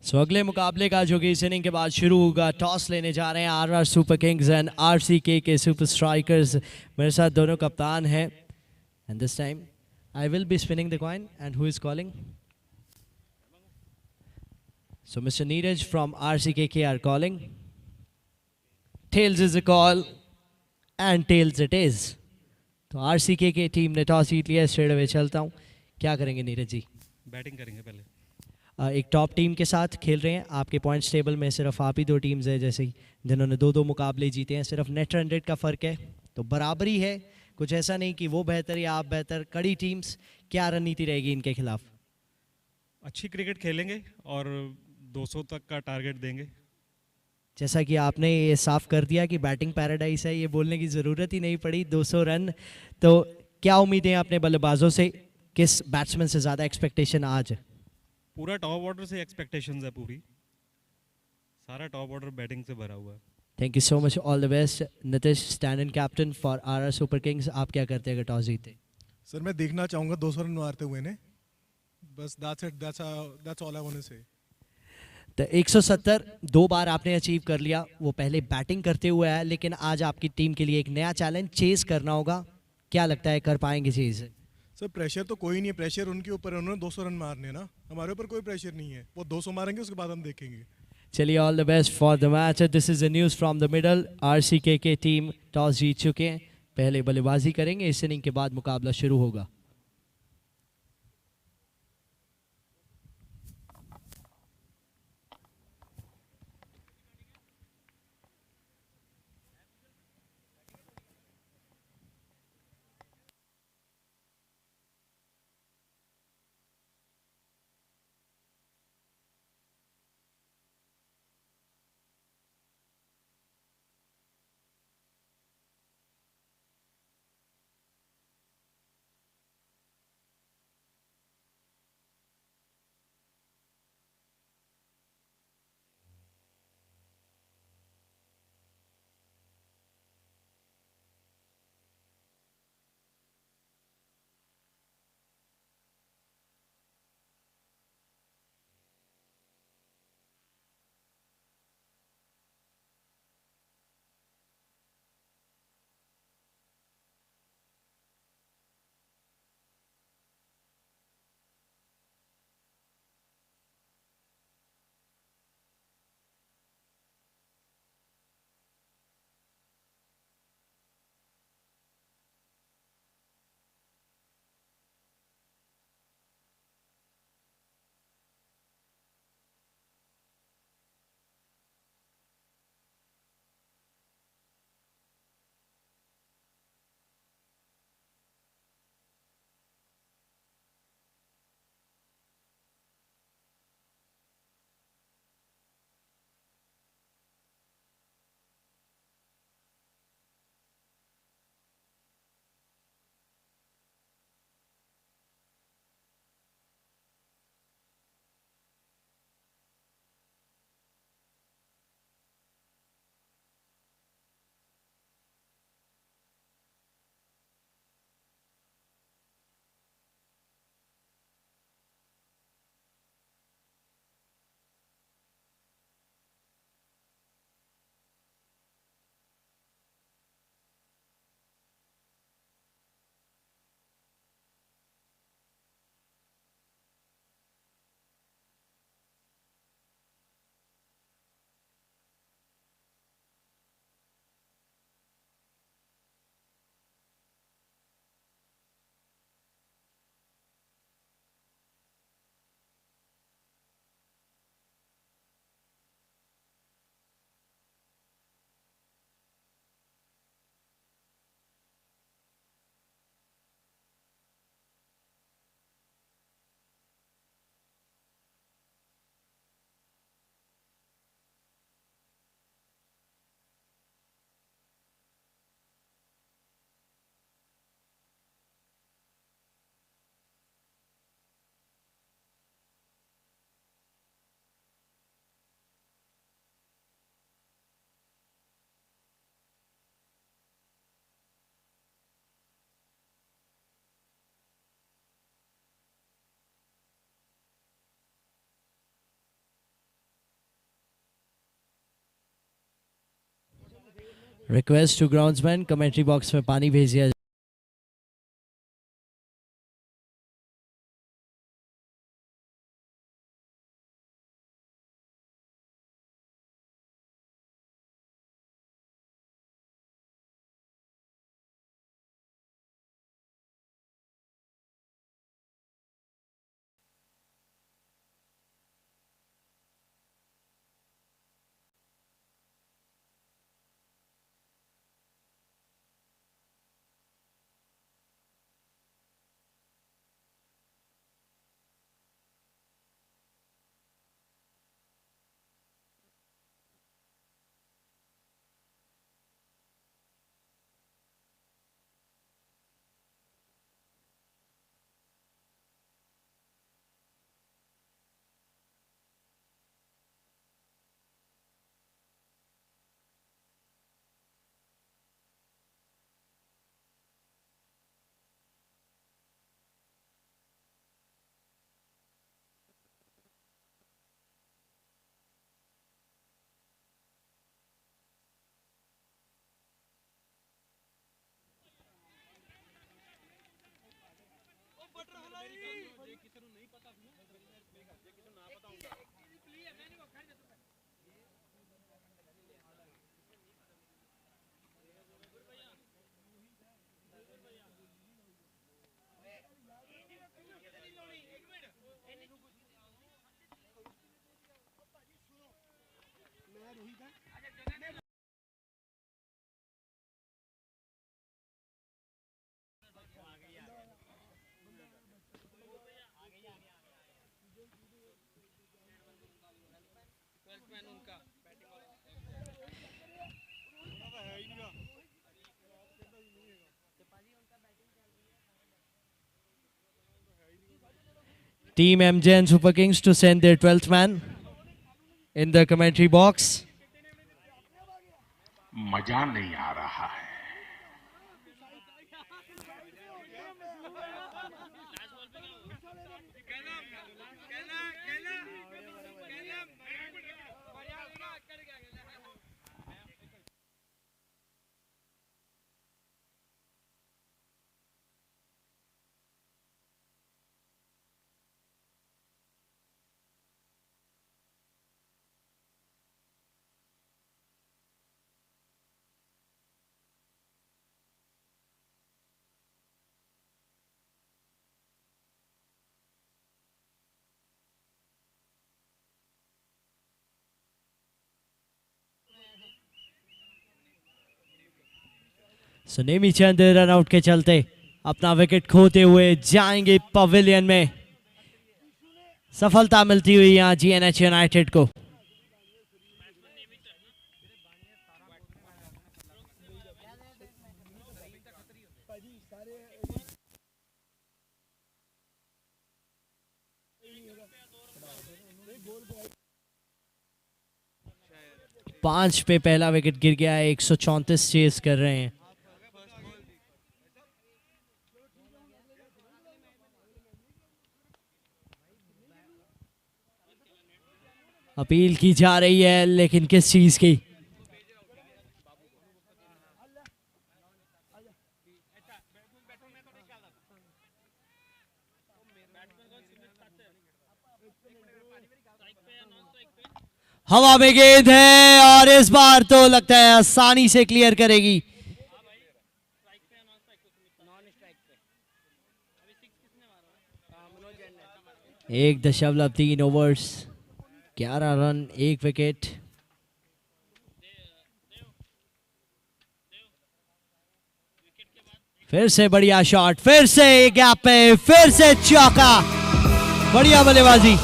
सो अगले मुकाबले का जो कि इस inning के बाद शुरू होगा, टॉस लेने जा रहे हैं RR super kings and RCK super strikers. मेरे साथ दोनों कप्तान हैं and this time I will be spinning the coin and who is calling? So mister Neeraj from RCK are calling. Tails is a call and tails it is. तो RCK team ने toss जीत लिया, straight away चलता हूँ। क्या करेंगे Neeraj ji? Batting करेंगे पहले। एक टॉप टीम के साथ खेल रहे हैं। आपके पॉइंट्स टेबल में सिर्फ आप ही 2 टीम्स है जैसे ही जिन्होंने 2-2 मुकाबले जीते हैं। सिर्फ नेट रन रेट का फ़र्क है, तो बराबरी है। कुछ ऐसा नहीं कि वो बेहतर या आप बेहतर। कड़ी टीम्स, क्या रणनीति रहेगी इनके खिलाफ? अच्छी क्रिकेट खेलेंगे और 200 तक का टारगेट देंगे। जैसा कि आपने ये साफ कर दिया कि बैटिंग पैराडाइज है, ये बोलने की ज़रूरत ही नहीं पड़ी। 200 रन, तो क्या उम्मीदें अपने बल्लेबाजों से? किस बैट्समैन से ज़्यादा एक्सपेक्टेशन आज? पूरा टॉप ऑर्डर से एक्सपेक्टेशंस है पूरी। सारा टॉप ऑर्डर बैटिंग से भरा हुआ है। Thank you so much, all the best. Nitish, stand in captain for RR super Kings, आप क्या करते हैं अगर टॉस जीते? सर मैं देखना चाहूँगा 200 रन मारते हुए ने, बस that's all I want to say. तो 170 2 बार आपने अचीव कर लिया, वो पहले बैटिंग करते हुए आया, लेकिन आज आपकी टीम के लिए एक नया चैलेंज चेज करना होगा। क्या लगता है कर पाएंगे चीज? सर प्रेशर तो कोई नहीं है, प्रेशर उनके ऊपर है, उन्होंने 200 रन मारने हैं ना, हमारे ऊपर कोई प्रेशर नहीं है, वो 200 मारेंगे उसके बाद हम देखेंगे। चलिए, all the best for the match. This is the news from the middle. RCK के टीम टॉस जीत चुके हैं, पहले बल्लेबाजी करेंगे, इस इनिंग के बाद मुकाबला शुरू होगा। Request to groundsman, commentary box में पानी भेज दिया Team MJ and Super Kings to send their 12th man in the commentary box. मजा नहीं आ रहा है। So नेमी चंद रन आउट के चलते अपना विकेट खोते हुए जाएंगे पवेलियन में। सफलता मिलती हुई यहाँ जीएनएच यूनाइटेड को। पांच पे पहला विकेट गिर गया है। 134 चेस कर रहे हैं। अपील की जा रही है लेकिन किस चीज की? हवा में गेंद है और इस बार तो लगता है आसानी से क्लियर करेगी। 1.3 ओवर्स, 11 रन, 1 विकेट। फिर से बढ़िया शॉट, फिर से गैप पे, फिर से चौका। बढ़िया बल्लेबाजी।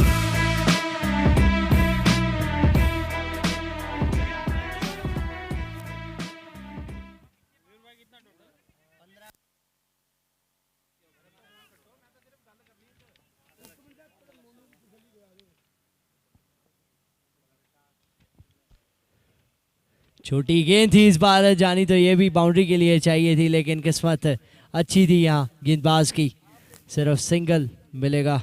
छोटी गेंद थी इस बार, जानी तो ये भी बाउंड्री के लिए चाहिए थी, लेकिन किस्मत अच्छी थी यहाँ गेंदबाज की, सिर्फ सिंगल मिलेगा।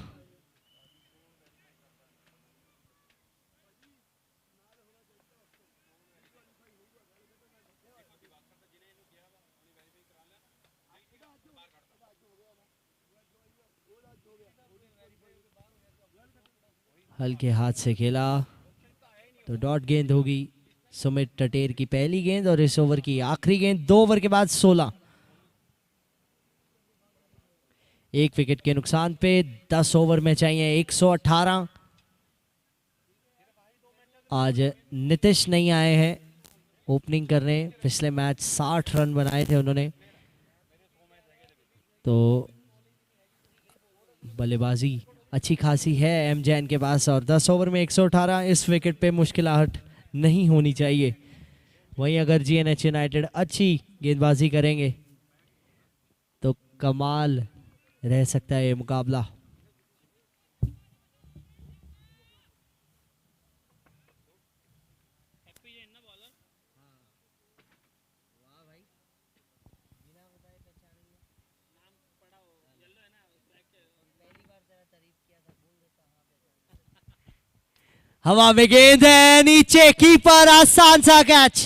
हल्के हाथ से खेला तो डॉट गेंद होगी। सुमित टटेर की पहली गेंद और इस ओवर की आखिरी गेंद। 2 ओवर के बाद 16। 1 विकेट के नुकसान पे 10 ओवर में चाहिए 118। आज नीतीश नहीं आए हैं ओपनिंग करने। पिछले मैच 60 रन बनाए थे उन्होंने, तो बल्लेबाजी अच्छी खासी है एमजैन के पास। और 10 ओवर में 118, इस विकेट पे मुश्किलाहट नहीं होनी चाहिए। वहीं अगर जीएनएच यूनाइटेड अच्छी गेंदबाजी करेंगे तो कमाल रह सकता है ये मुकाबला। हवा में गेंद है, नीचे कीपर, आसान सा कैच।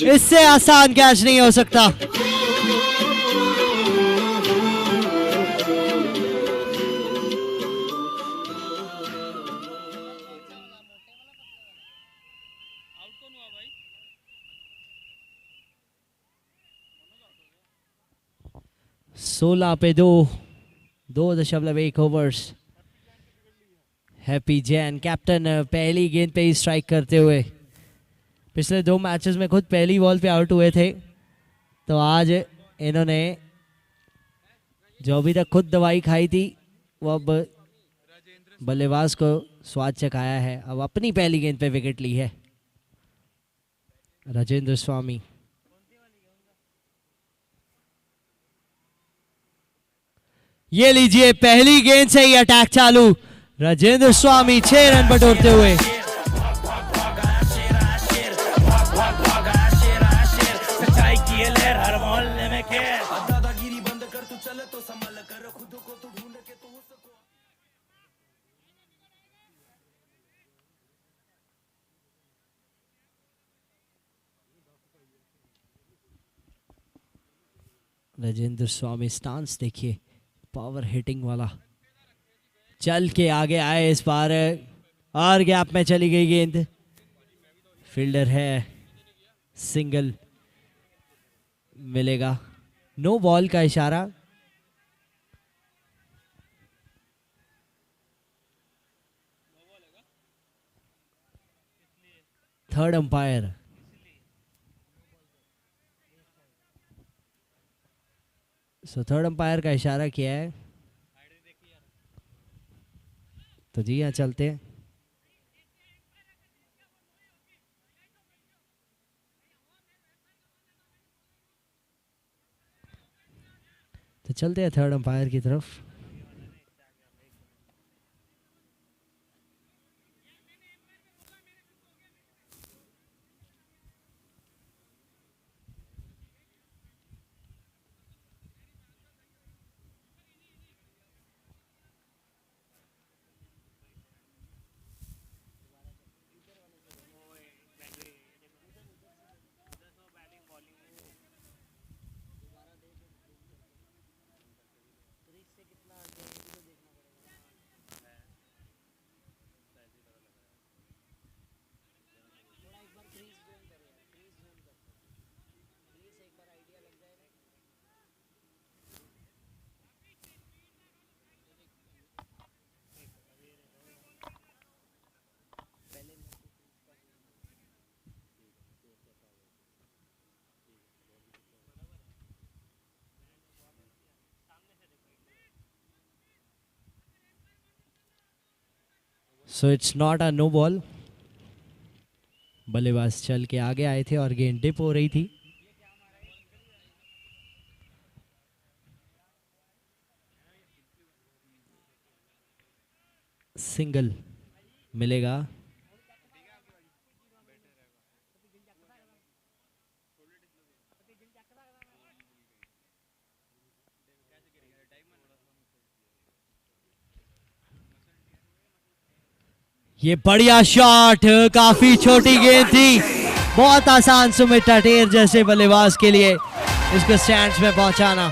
इससे आसान कैच नहीं हो सकता। सोलह पे 2.1 ओवर्स। हैप्पी जैन कैप्टन पहली गेंद पे ही स्ट्राइक करते हुए, पिछले 2 मैचेस में खुद पहली बॉल पे आउट हुए थे, तो आज इन्होंने जो अभी तक खुद दवाई खाई थी वो अब बल्लेबाज को स्वाद चखाया है। अब अपनी पहली गेंद पे विकेट ली है राजेंद्र स्वामी। ये लीजिए पहली गेंद से ही अटैक चालू, राजेंद्र स्वामी 6 रन बटोरते हुए। राजेंद्र स्वामी स्टांस देखिए, पावर हिटिंग वाला, चल के आगे आए इस बार और गैप में चली गई गेंद। फील्डर है, सिंगल मिलेगा, नो बॉल का इशारा। थर्ड अंपायर थर्ड अंपायर का इशारा किया है, तो जी हाँ चलते हैं। तो चलते हैं थर्ड अंपायर की तरफ। So it's not a no ball. बल्लेबाज चल के आगे आए थे और गेंद डिप हो रही थी। सिंगल मिलेगा। ये बढ़िया शॉट, काफी छोटी गेंद थी, बहुत आसान सुमित टटेर जैसे बल्लेबाज के लिए इसको स्टैंड्स में पहुंचाना।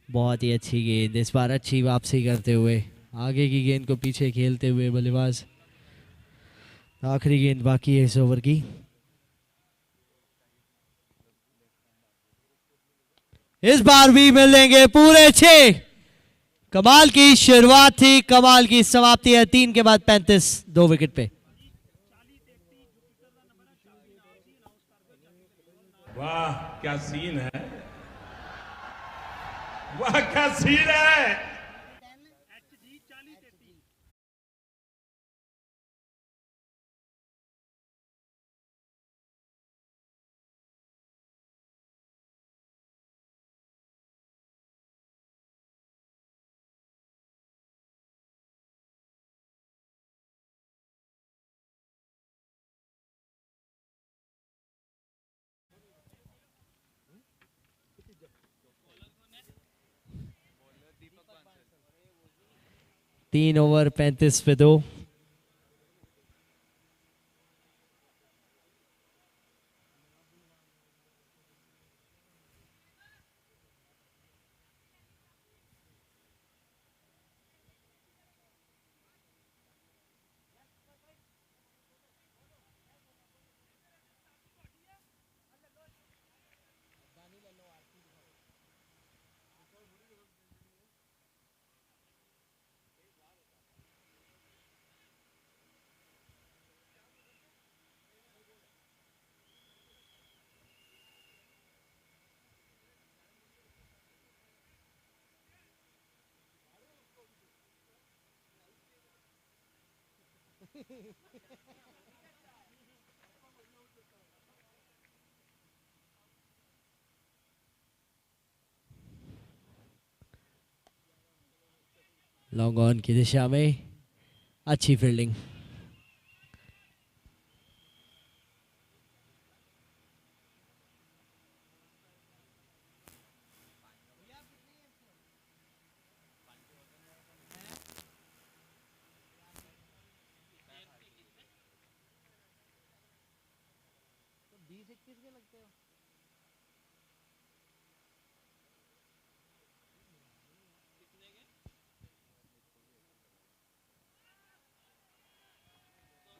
बहुत ही अच्छी गेंद, इस बार अच्छी वापसी करते हुए आगे की गेंद को पीछे खेलते हुए बल्लेबाज। आखिरी गेंद बाकी है इस ओवर की। इस बार भी मिलेंगे पूरे 6। कमाल की शुरुआत थी, कमाल की समाप्ति है। 3 के बाद 35, 2 विकेट पे। वाह क्या सीन है, वाह क्या सीन है। 3 ओवर 35 पे 2। लॉन्ग ऑन की दिशा में अच्छी फील्डिंग।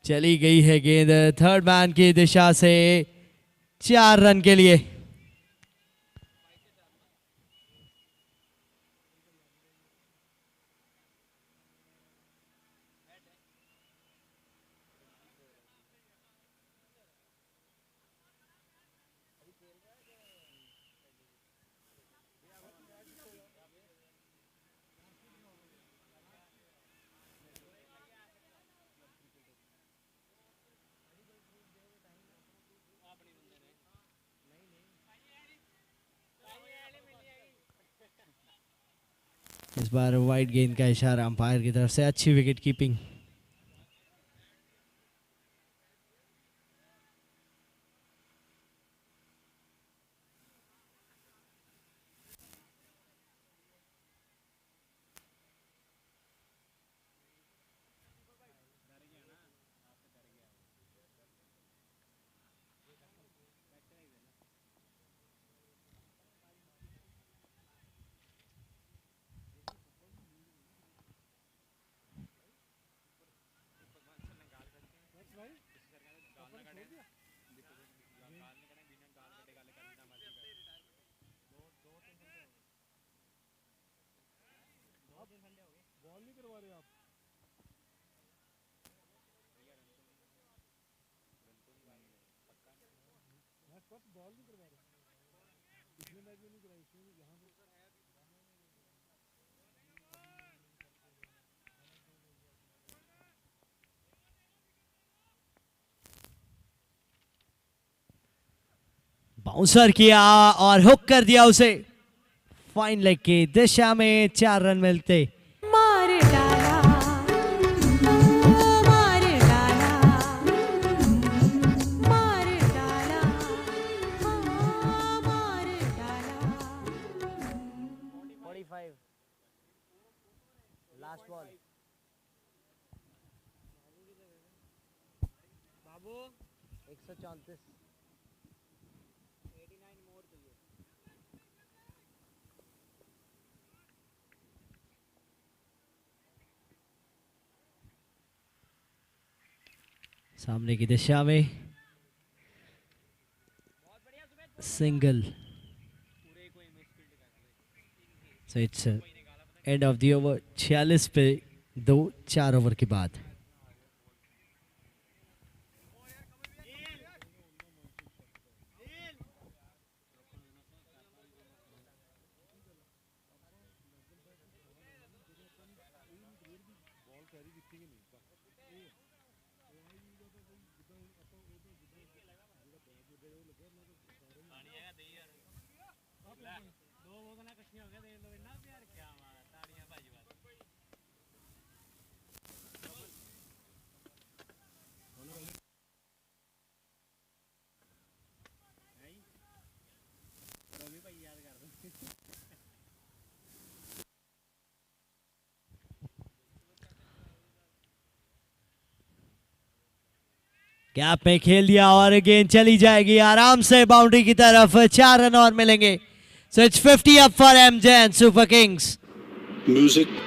चली गई है गेंद थर्ड मैन की दिशा से 4 रन के लिए। इस बार वाइड गेंद का इशारा अंपायर की तरफ से। अच्छी विकेट कीपिंग। बाउंसर किया और हुक कर दिया उसे। फाइन लेग की दिशा में 4 रन मिलते। मार डाला, मार डाला, मार डाला, मार डाला। 45 लास्ट बॉल। बाबू 134। सामने की दिशा में single. So it's end of the over. 46 पे 2, 4 ओवर के बाद। गैप में खेल दिया और गेंद चली जाएगी आराम से बाउंड्री की तरफ। 4 रन और मिलेंगे। सो it's 50 up for MJ and super Kings. Music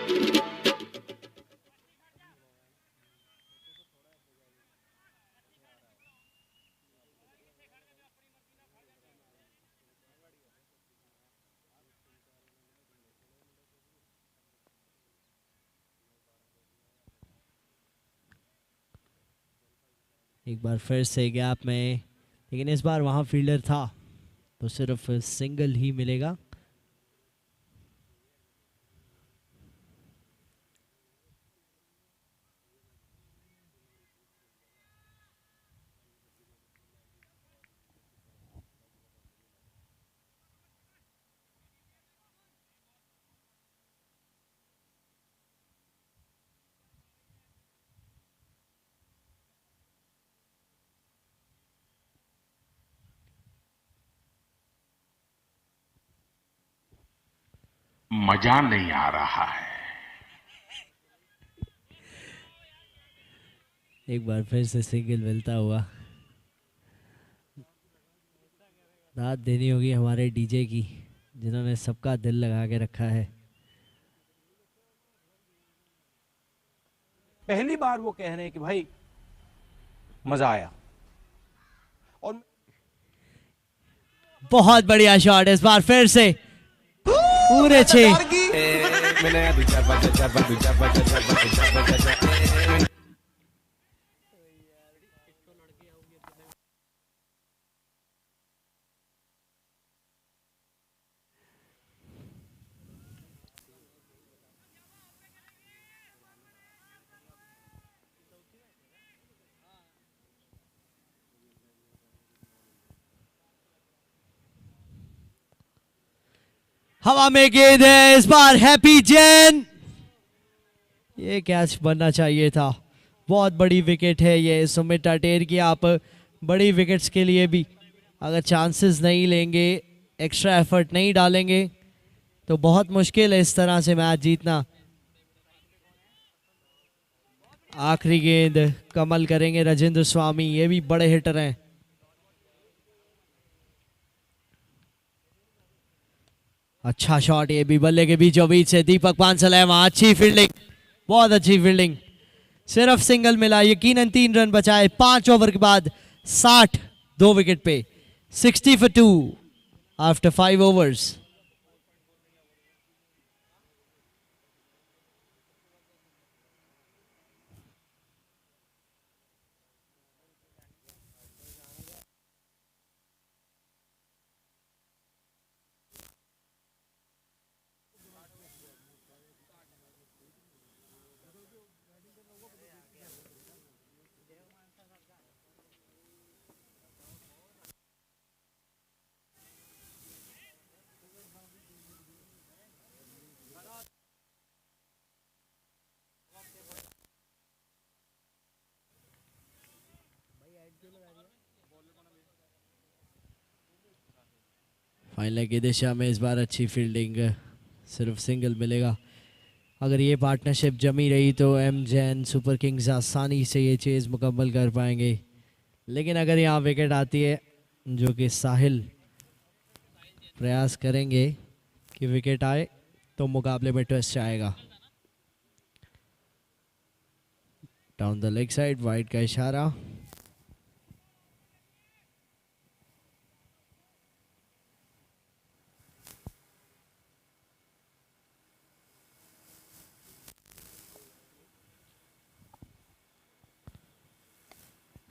एक बार फिर से गैप में, लेकिन इस बार वहां फील्डर था तो सिर्फ सिंगल ही मिलेगा। मजा नहीं आ रहा है। एक बार फिर से सिंगल मिलता हुआ। दाद देनी होगी हमारे डीजे की, जिन्होंने सबका दिल लगा के रखा है। पहली बार वो कह रहे हैं कि भाई मजा आया। और बहुत बढ़िया शॉट इस बार फिर से पूरे 6। हवा में गेंद है इस बार। हैप्पी जैन, ये कैच बनना चाहिए था। बहुत बड़ी विकेट है ये सुमित अटेर की। आप बड़ी विकेट्स के लिए भी अगर चांसेस नहीं लेंगे, एक्स्ट्रा एफर्ट नहीं डालेंगे, तो बहुत मुश्किल है इस तरह से मैच जीतना। आखिरी गेंद कमल करेंगे राजेंद्र स्वामी, ये भी बड़े हिटर हैं। अच्छा शॉट ये भी बल्ले के बीचों बीच से दीपक पांसल है वहां। अच्छी फील्डिंग, बहुत अच्छी फील्डिंग। सिर्फ सिंगल मिला, यकीनन 3 रन बचाए 5 ओवर के बाद। 60 2 विकेट पे, 60 for 2 आफ्टर 5 overs। फाइनल की दिशा में इस बार अच्छी फील्डिंग, सिर्फ सिंगल मिलेगा। अगर ये पार्टनरशिप जमी रही तो एमजे एंड सुपर किंग्स आसानी से ये चेज मुकम्मल कर पाएंगे। लेकिन अगर यहाँ विकेट आती है, जो कि साहिल प्रयास करेंगे कि विकेट आए, तो मुकाबले में ट्विस्ट आएगा। Down the leg side, wide का इशारा।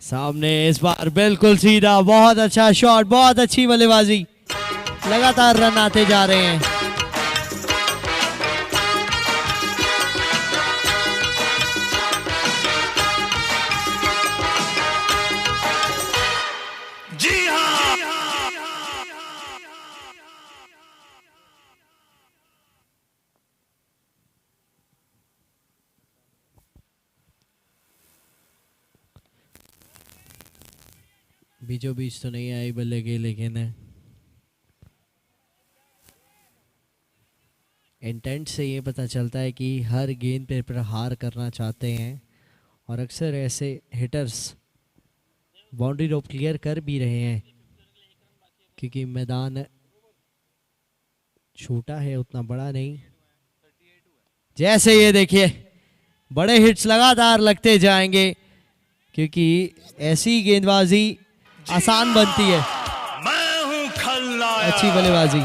सामने इस बार बिल्कुल सीधा, बहुत अच्छा शॉट, बहुत अच्छी बल्लेबाजी। लगातार रन आते जा रहे हैं। जी हाँ, बीचों बीच तो नहीं आई बल्ले की, लेकिन इंटेंट से ये पता चलता है कि हर गेंद पे प्रहार करना चाहते हैं। और अक्सर ऐसे हिटर्स बाउंड्री रोप क्लियर कर भी रहे हैं क्योंकि मैदान छोटा है, उतना बड़ा नहीं। जैसे ये देखिए बड़े हिट्स लगातार लगते जाएंगे क्योंकि ऐसी गेंदबाजी आसान बनती है। मैं हूं खलनायक। अच्छी बल्लेबाजी।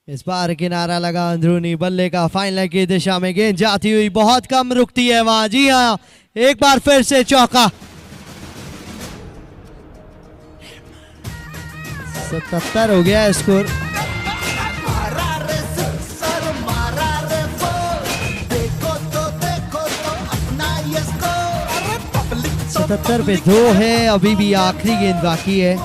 इस बार किनारा लगा अंदरूनी बल्ले का, फाइनल की दिशा में गेंद जाती हुई बहुत कम रुकती है वहां। जी हाँ, एक बार फिर से चौका। 77 हो गया स्कोर। 77 पे 2 है, अभी भी आखिरी गेंद बाकी है।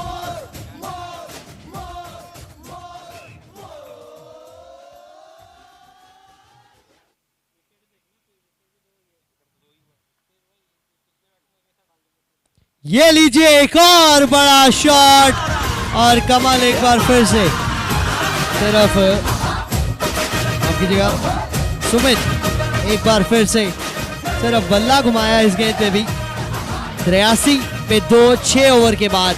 ये लीजिए एक और बड़ा शॉट और कमाल एक बार फिर से सिर्फ आपकी जगह सुमित एक बार फिर से सिर्फ बल्ला घुमाया इस गेंद पे भी। 83 पे 2 6 ओवर के बाद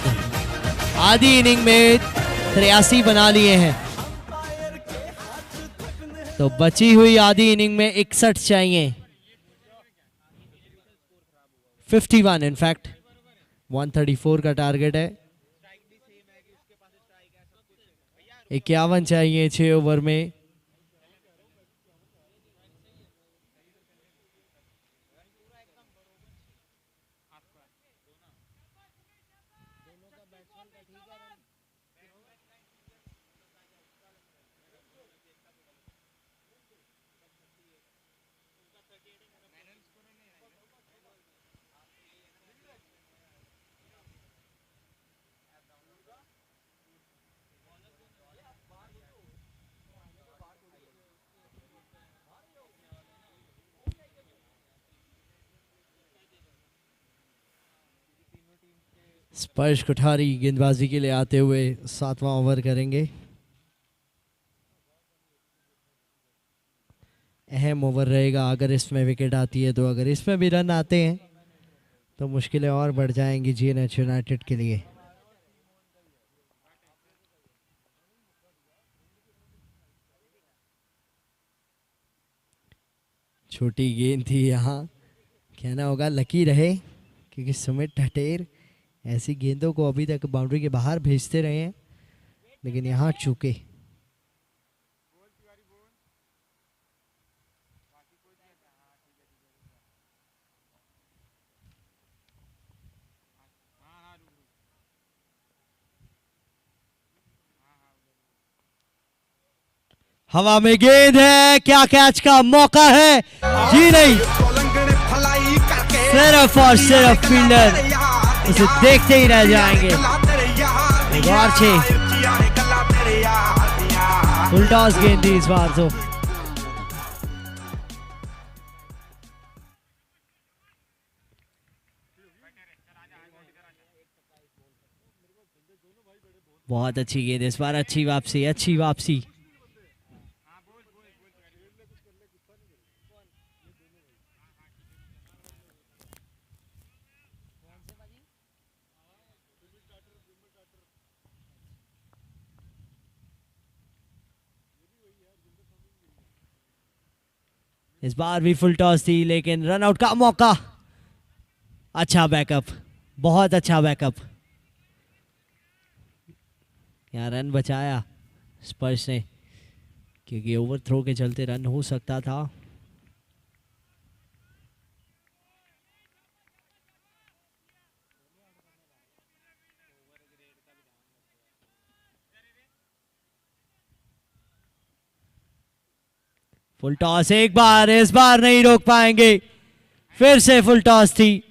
आधी इनिंग में 83 बना लिए हैं, तो बची हुई आधी इनिंग में 61 चाहिए। 51 इनफैक्ट 134 का टारगेट है। 51 चाहिए 6 ओवर में। स्पर्श कोठारी गेंदबाजी के लिए आते हुए 7वां ओवर करेंगे। अहम ओवर रहेगा अगर इसमें विकेट आती है तो। अगर इसमें भी रन आते हैं तो मुश्किलें और बढ़ जाएंगी जीएनएच यूनाइटेड के लिए। छोटी गेंद थी, यहाँ कहना होगा लकी रहे क्योंकि सुमित ठटेर ऐसी गेंदों को अभी तक बाउंड्री के बाहर भेजते रहे हैं, लेकिन यहाँ चूके। हवा में गेंद है, क्या कैच का मौका है? जी नहीं, सिर्फ और सिर्फ फील्डर उसे देखते ही रह जाएंगे। एक और 6 फुल टॉस गेंद थी इस बार तो। बहुत अच्छी गेंद इस बार, अच्छी वापसी, अच्छी वापसी। इस बार भी फुल टॉस थी लेकिन रन आउट का मौका। अच्छा बैकअप, बहुत अच्छा बैकअप। यहाँ रन बचाया स्पर्श ने क्योंकि ओवर थ्रो के चलते रन हो सकता था। फुल टॉस एक बार, इस बार नहीं रोक पाएंगे। फिर से फुल टॉस थी,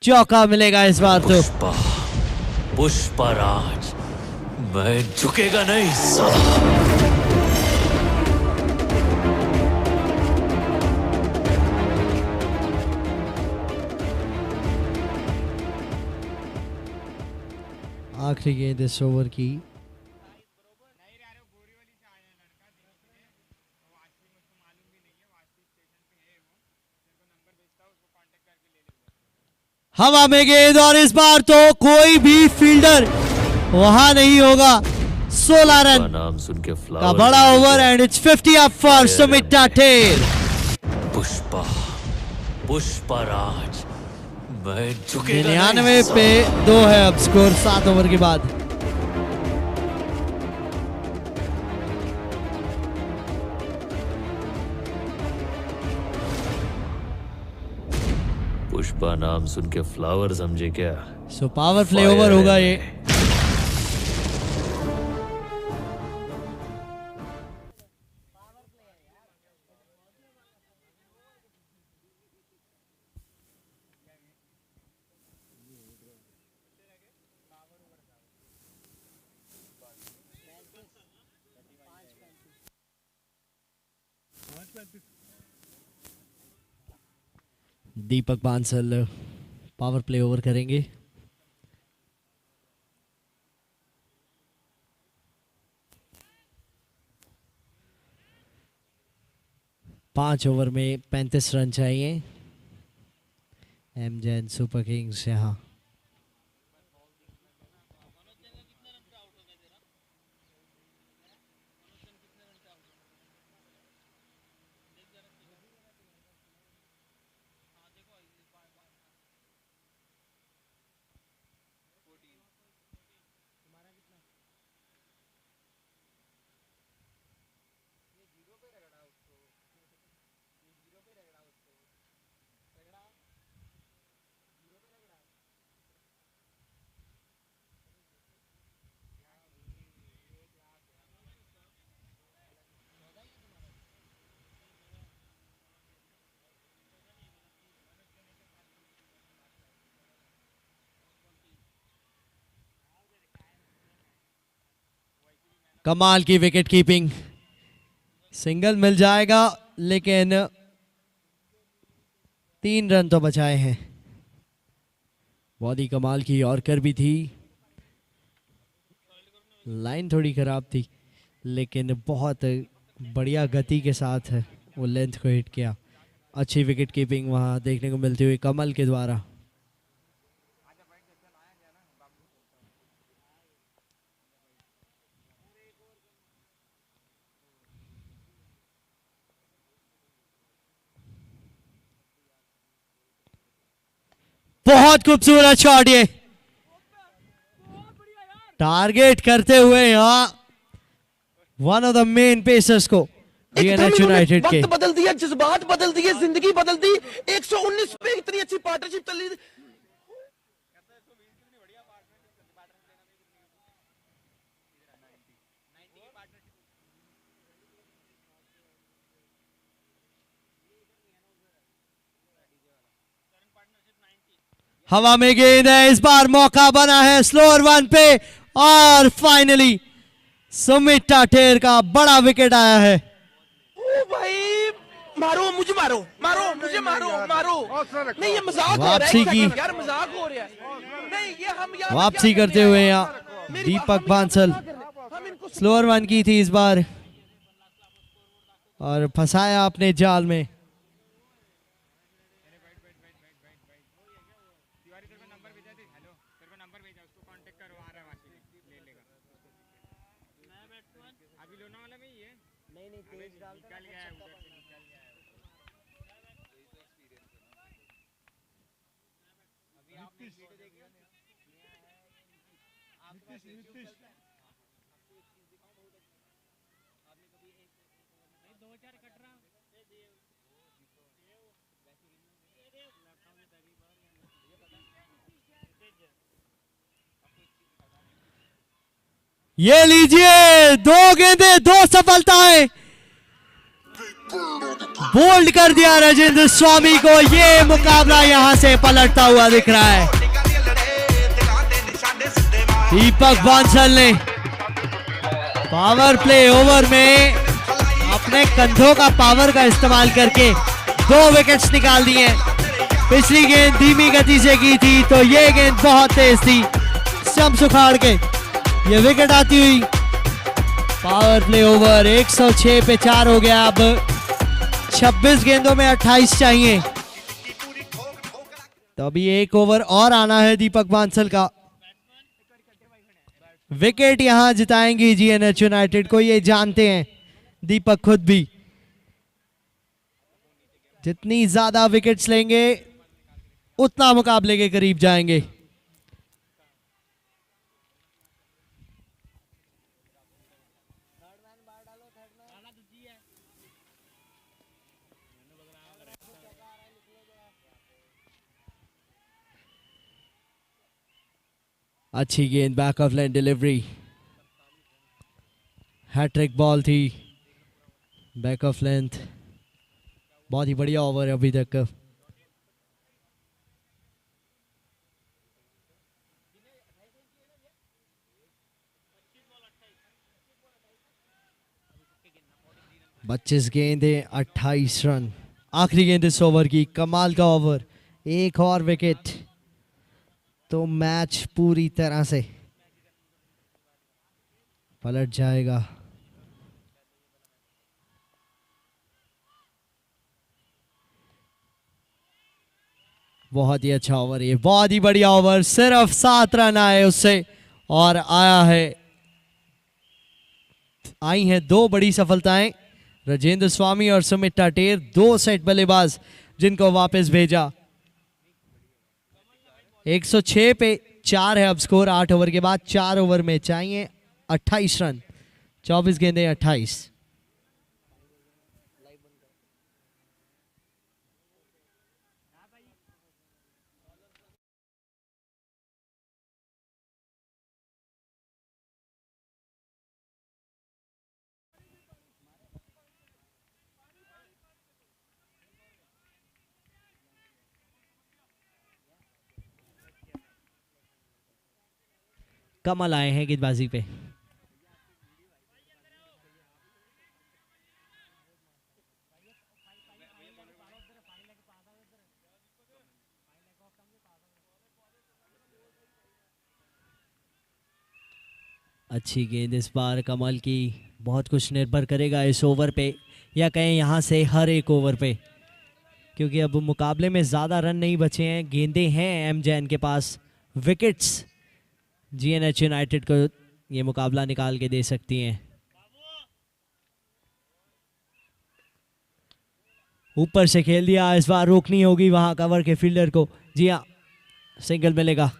चौका मिलेगा इस बार तो। पुष्पराज, मैं झुकेगा नहीं साला। आखिरी गेंद इस ओवर की हवा में गेंद और इस बार तो कोई भी फील्डर वहां नहीं होगा। 16 रन नाम सुन के का बड़ा over and it's 50 up for Sumit Tater. Pushpa Pushpraj 99 पे 2 है अब स्कोर 7 ओवर के बाद। पुष्पा नाम सुन के फ्लावर समझे क्या? सो पावर प्ले ओवर होगा ये। दीपक बांसल पावर प्ले ओवर करेंगे। पांच ओवर में 35 रन चाहिए एम जैन सुपर किंग्स यहाँ। कमाल की विकेट कीपिंग, सिंगल मिल जाएगा लेकिन 3 रन तो बचाए हैं। बहुत ही कमाल की यॉर्कर भी थी, लाइन थोड़ी खराब थी लेकिन बहुत बढ़िया गति के साथ वो लेंथ को हिट किया। अच्छी विकेट कीपिंग वहां देखने को मिलती हुई कमल के द्वारा। बहुत खूबसूरत शॉट ये, टारगेट करते हुए यहाँ one of the main pacers को डीएनएच यूनाइटेड के। वक्त बदल दिया, जज्बात बदल दिए, जिंदगी बदल दी। 119 पे इतनी अच्छी पार्टनरशिप चली। हवा में गेंद है, इस बार मौका बना है स्लोअर वन पे और फाइनली सुमित टाटेर का बड़ा विकेट आया है। ओ भाई मारो मुझे, मारो मारो मुझे, मारो मारो। नहीं ये मजाक हो रहा है, वापसी की यार मजाक हो रहा है। नहीं ये हम यार वापसी करते हुए यहाँ दीपक बांसल स्लोअर वन की थी इस बार और फंसाया अपने जाल में। ये लीजिए 2 गेंदें 2 सफलताएं, बोल्ड कर दिया राजेंद्र स्वामी को। ये मुकाबला यहां से पलटता हुआ दिख रहा है। दीपक बांसल ने पावर प्ले ओवर में अपने कंधों का पावर का इस्तेमाल करके 2 विकेट्स निकाल दिए। पिछली गेंद धीमी गति से की थी तो ये गेंद बहुत तेज थी, स्टंप उखाड़ के ये विकेट आती हुई। पावर प्ले ओवर 106 पे 4 हो गया। अब 26 गेंदों में 28 चाहिए तो अभी एक ओवर और आना है दीपक बांसल का। विकेट यहां जिताएंगी जीएनएच यूनाइटेड को, ये जानते हैं दीपक खुद भी। जितनी ज्यादा विकेट्स लेंगे उतना मुकाबले के करीब जाएंगे। अच्छी गेंद, back of line delivery, hattrick ball थी, बैक ऑफ लेंथ। बहुत ही बढ़िया ओवर है अभी तक का। बच्चीस गेंदें 28 रन। आखिरी गेंद इस ओवर की, कमाल का ओवर। एक और विकेट तो मैच पूरी तरह से पलट जाएगा। बहुत ही अच्छा ओवर, ये बहुत ही बढ़िया ओवर। सिर्फ 7 रन आए उससे और आई हैं 2 बड़ी सफलताएं। राजेंद्र स्वामी और सुमित टाटेर 2 सेट बल्लेबाज जिनको वापस भेजा। 106 पे 4 है अब स्कोर। 8 ओवर के बाद 4 ओवर में चाहिए 28 रन। 24 गेंदें 28। कमल आए हैं गेंदबाजी पे। अच्छी गेंद इस बार कमल की। बहुत कुछ निर्भर करेगा इस ओवर पे, या कहें यहां से हर एक ओवर पे, क्योंकि अब मुकाबले में ज़्यादा रन नहीं बचे हैं। गेंदें हैं एम जैन के पास, विकेट्स जीएनएच यूनाइटेड को ये मुकाबला निकाल के दे सकती हैं। ऊपर से खेल दिया, इस बार रोकनी होगी वहां कवर के फील्डर को। जी हाँ, सिंगल मिलेगा।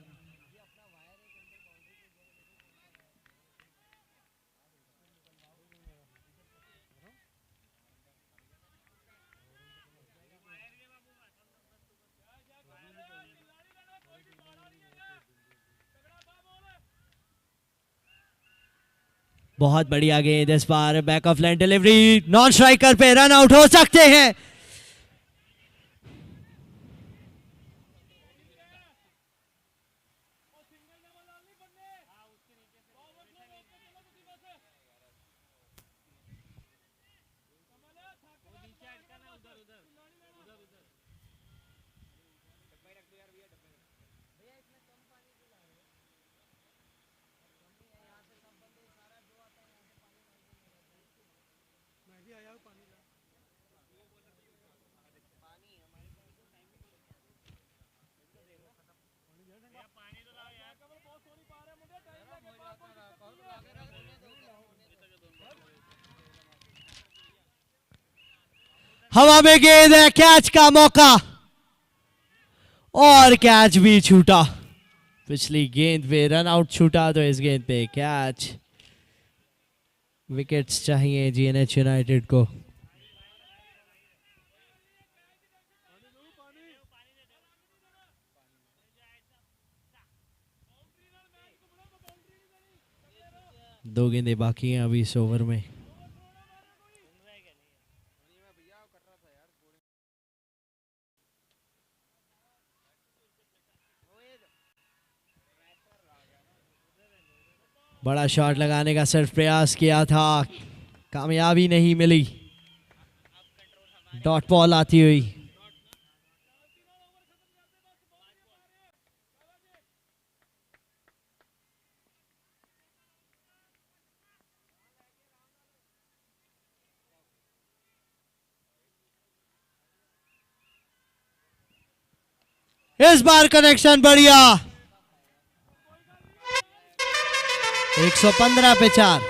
बहुत बढ़िया गेंद इस बार, back of line delivery, non striker पे रन आउट हो सकते हैं। हवा में गेंद है, कैच का मौका और कैच भी छूटा। पिछली गेंद पे रन आउट छूटा तो इस गेंद पे कैच। विकेट्स चाहिए जीएनएच यूनाइटेड को। दो गेंदें बाकी हैं अभी इस ओवर में। बड़ा शॉट लगाने का सिर्फ प्रयास किया था, कामयाबी नहीं मिली। डॉट बॉल आती हुई। इस बार कनेक्शन बढ़िया। 115 पे 4।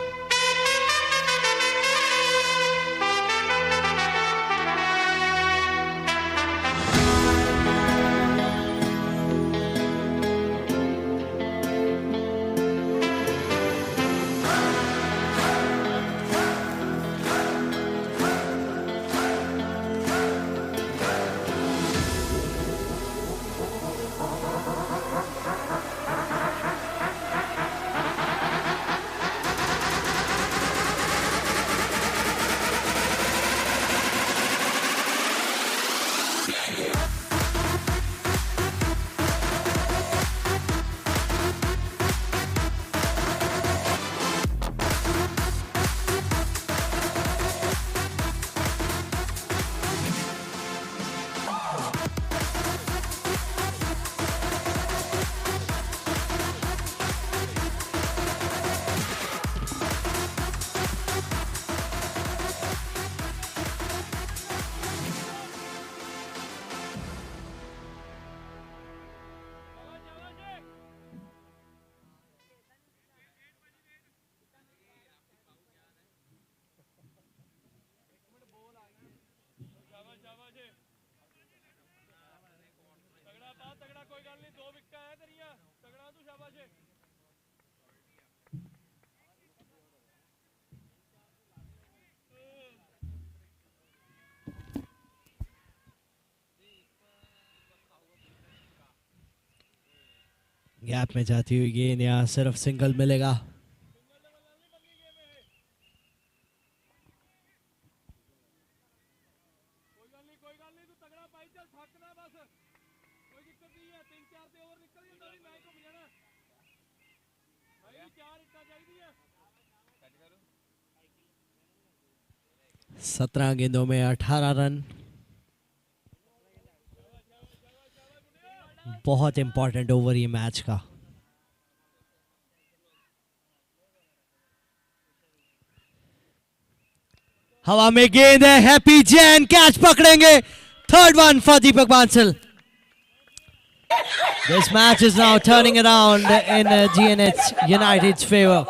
गैप में जाती हुई गेंद, यहाँ सिर्फ सिंगल मिलेगा। सत्रह गेंदों में 18 रन। बहुत इंपॉर्टेंट ओवर ये मैच का। हवा में गेंद है, हैप्पी जैन कैच पकड़ेंगे। Third one for Deepak Bansal. This match is now turning around in GNH United's favor.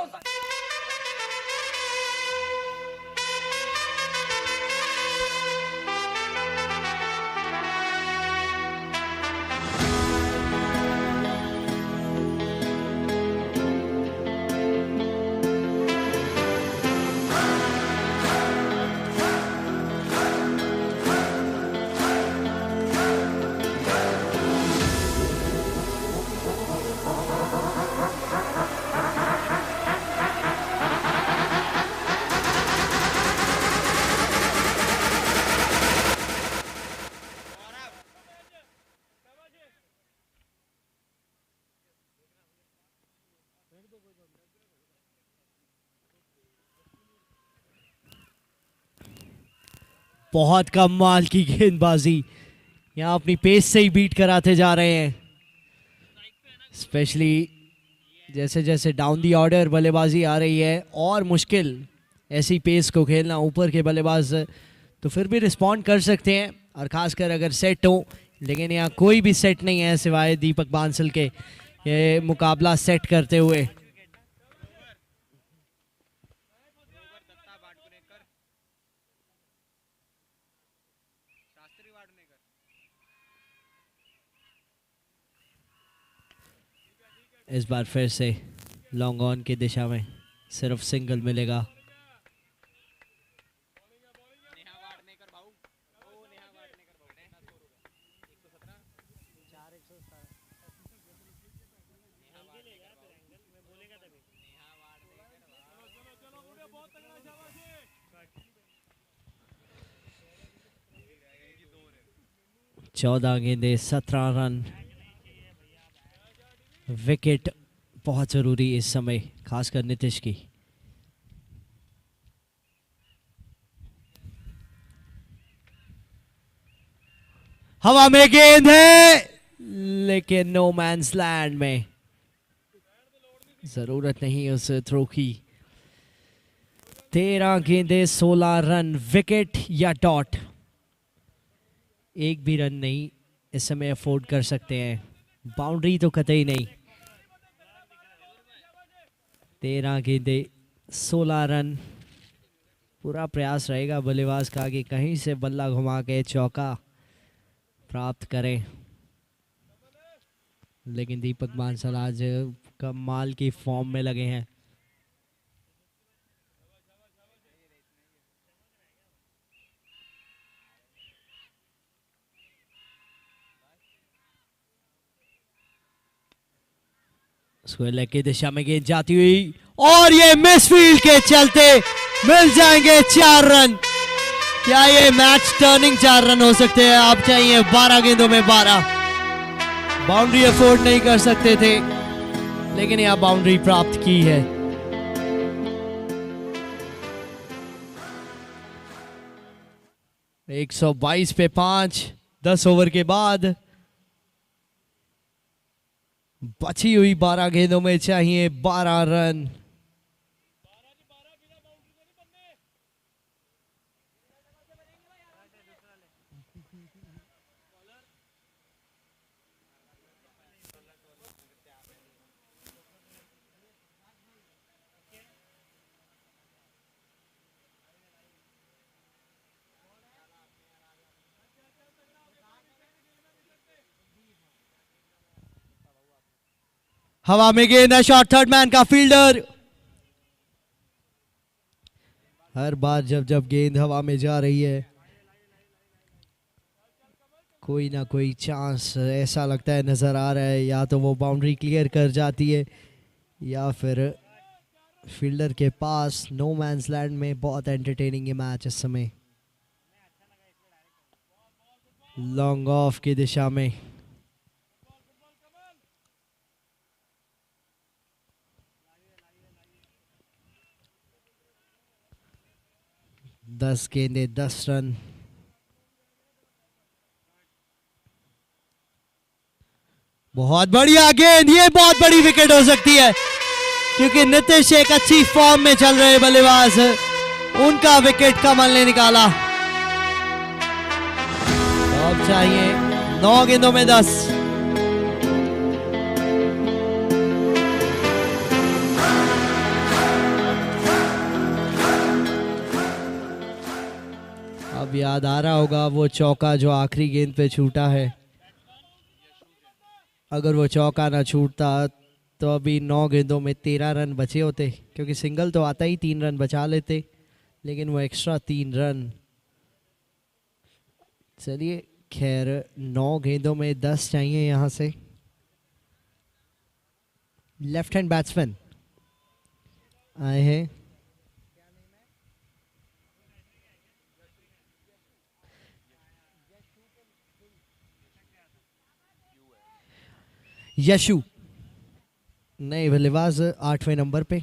बहुत कमाल की गेंदबाजी, यहाँ अपनी पेस से ही बीट कराते जा रहे हैं। स्पेशली जैसे जैसे डाउन दी ऑर्डर बल्लेबाजी आ रही है और मुश्किल ऐसी पेस को खेलना। ऊपर के बल्लेबाज तो फिर भी रिस्पॉन्ड कर सकते हैं, और ख़ासकर अगर सेट हो, लेकिन यहाँ कोई भी सेट नहीं है सिवाय दीपक बांसल के ये मुकाबला सेट करते हुए। इस बार फिर से लॉन्ग ऑन की दिशा में सिर्फ सिंगल मिलेगा। चौदह गेंदे 17 रन। विकेट बहुत जरूरी इस समय, खासकर नीतीश की। हवा में गेंद है, लेकिन नो मैंस लैंड में। जरूरत नहीं उस थ्रो की। 13 गेंदे 16 रन। विकेट या डॉट, एक भी रन नहीं इस समय अफोर्ड कर सकते हैं। बाउंड्री तो कतई नहीं। 13 गेंदे 16 रन। पूरा प्रयास रहेगा बल्लेबाज का कि कहीं से बल्ला घुमा के चौका प्राप्त करें, लेकिन दीपक बांसल आज कमाल की फॉर्म में लगे हैं। स्क्वायर की दिशा में गेंद जाती हुई और ये मिसफील्ड के चलते मिल जाएंगे 4 रन। क्या ये मैच टर्निंग 4 रन हो सकते हैं? आप चाहिए 12 गेंदों में 12। बाउंड्री अफोर्ड नहीं कर सकते थे, लेकिन यहां बाउंड्री प्राप्त की है। एक 122 पे 5, 10 ओवर के बाद बची हुई 12 गेंदों में चाहिए 12 रन। हवा में गेंद है, शॉट थर्ड मैन का फील्डर। हर बार जब जब गेंद हवा में जा रही है कोई ना कोई चांस ऐसा लगता है नजर आ रहा है, या तो वो बाउंड्री क्लियर कर जाती है या फिर फील्डर के पास नो मैंस लैंड में। बहुत एंटरटेनिंग ये मैच इस समय। लॉन्ग ऑफ की दिशा में 10 गेंदे 10 रन। बहुत बढ़िया गेंद, ये बहुत बड़ी विकेट हो सकती है क्योंकि नीतीश एक अच्छी फॉर्म में चल रहे बल्लेबाज, उनका विकेट कमल ने निकाला। तो अब चाहिए 9 गेंदों में 10। अब याद आ रहा होगा वो चौका जो आखिरी गेंद पे छूटा है। अगर वो चौका ना छूटता तो अभी 9 गेंदों में 13 रन बचे होते, क्योंकि सिंगल तो आता ही 3 रन बचा लेते, लेकिन वो एक्स्ट्रा 3 रन। चलिए खैर 9 गेंदों में 10 चाहिए यहां से। लेफ्ट हैंड बैट्समैन आए हैं। यशु नए बल्लेबाज 8वें नंबर पे।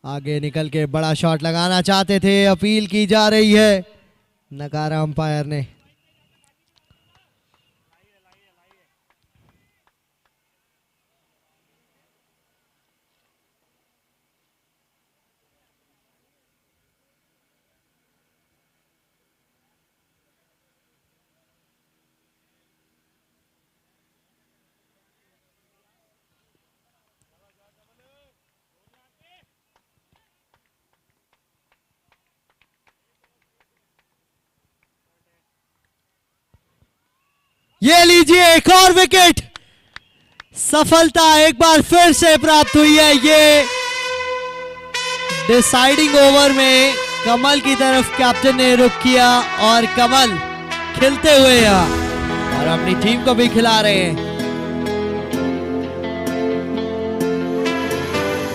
आगे निकल के बड़ा शॉट लगाना चाहते थे, अपील की जा रही है, नकारा अंपायर ने। ये लीजिए एक और विकेट। सफलता एक बार फिर से प्राप्त हुई है। ये डिसाइडिंग ओवर में कमल की तरफ कैप्टन ने रुख किया और कमल खिलते हुए यहाँ और अपनी टीम को भी खिला रहे हैं।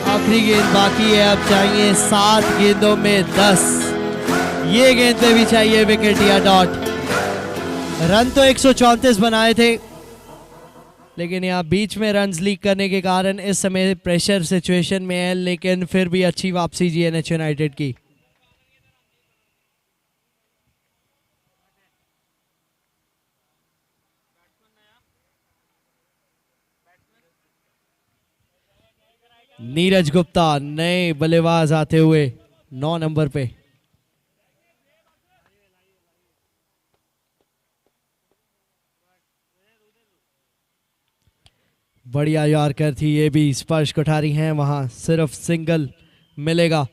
आखिरी गेंद बाकी है, अब चाहिए 7 गेंदों में 10। ये गेंद पे भी चाहिए विकेट या डॉट। रन तो 134 बनाए थे, लेकिन यहाँ बीच में रन्स लीक करने के कारण इस समय प्रेशर सिचुएशन में है, लेकिन फिर भी अच्छी वापसी जीएनएच यूनाइटेड की। नीरज गुप्ता नए बल्लेबाज आते हुए 9 नंबर पे। बढ़िया यॉर्कर थी ये भी, स्पर्श कोठारी हैं वहां, सिर्फ सिंगल मिलेगा।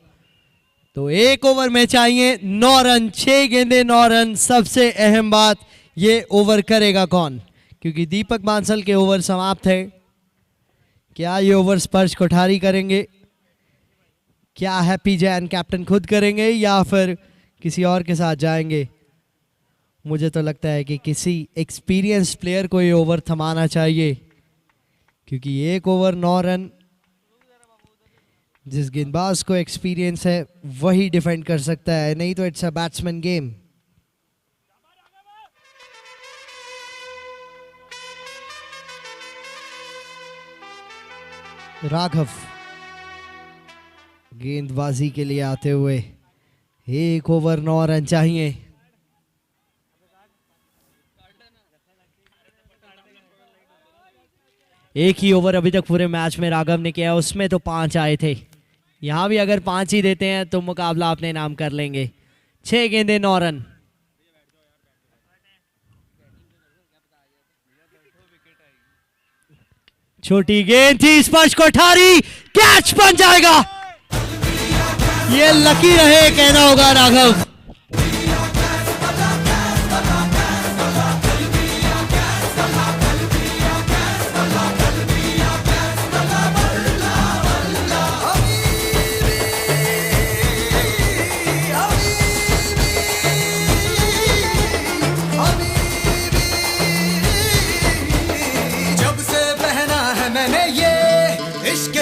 तो 1 ओवर में चाहिए 9 रन, 6 गेंदे 9 रन। सबसे अहम बात ये ओवर करेगा कौन, क्योंकि दीपक बांसल के ओवर समाप्त है। क्या ये ओवर स्पर्श कोठारी करेंगे, क्या हैप्पी जैन कैप्टन खुद करेंगे या फिर किसी और के साथ जाएंगे? मुझे तो लगता है कि किसी एक्सपीरियंस प्लेयर को ये ओवर थमाना चाहिए, क्योंकि 1 ओवर 9 रन जिस गेंदबाज को एक्सपीरियंस है वही डिफेंड कर सकता है, नहीं तो it's a batsman game. Raghav गेंदबाजी के लिए आते हुए, 1 ओवर 9 रन चाहिए। एक ही ओवर अभी तक पूरे मैच में राघव ने किया, उसमें तो 5 आए थे। यहां भी अगर 5 ही देते हैं तो मुकाबला अपने नाम कर लेंगे। 6 गेंदे 9 रन। छोटी गेंद थी, स्पर्श कोठारी, कैच बन जाएगा। ये लकी रहे कहना होगा राघव।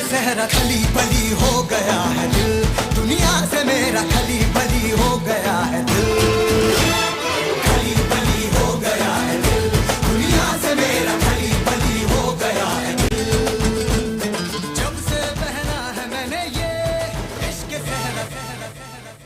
सहरा खली बली हो गया है दिल, दुनिया से मेरा खली बली हो गया है दिल, खली बली हो गया है दिल, दुनिया से मेरा खली बली हो गया है दिल। जब से पहना है मैंने ये इश्क सहरा सहरा सहरा।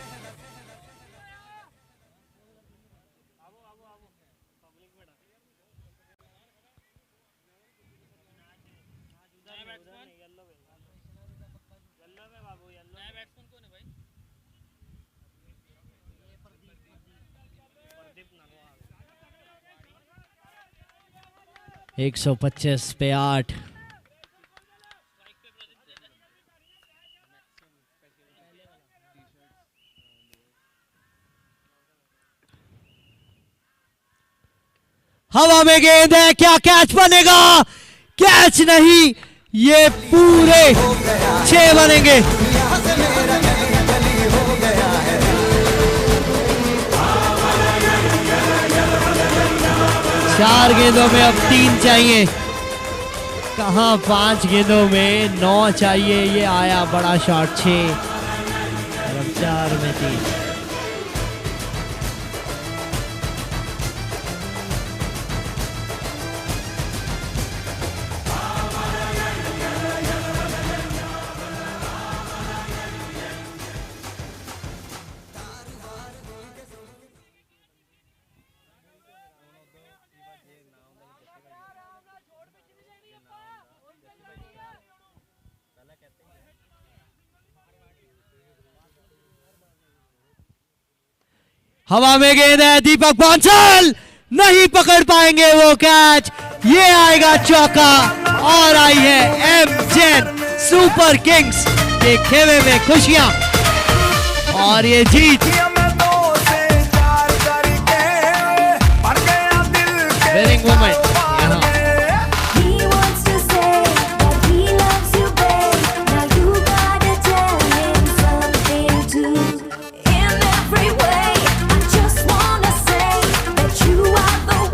एक 125 पे 8। हवा में गेंद है, क्या कैच बनेगा? कैच नहीं, ये पूरे 6 बनेंगे। 4 गेंदों में अब 3 चाहिए, कहां 5 गेंदों में 9 चाहिए। ये आया बड़ा शॉट 6 और अब 4 में 3। हवा में गेंद है, दीपक बांसल नहीं पकड़ पाएंगे वो कैच। ये आएगा चौका और आई है एम जैन सुपर किंग्स के खेमे में खुशियां और ये जीत। Winning moment.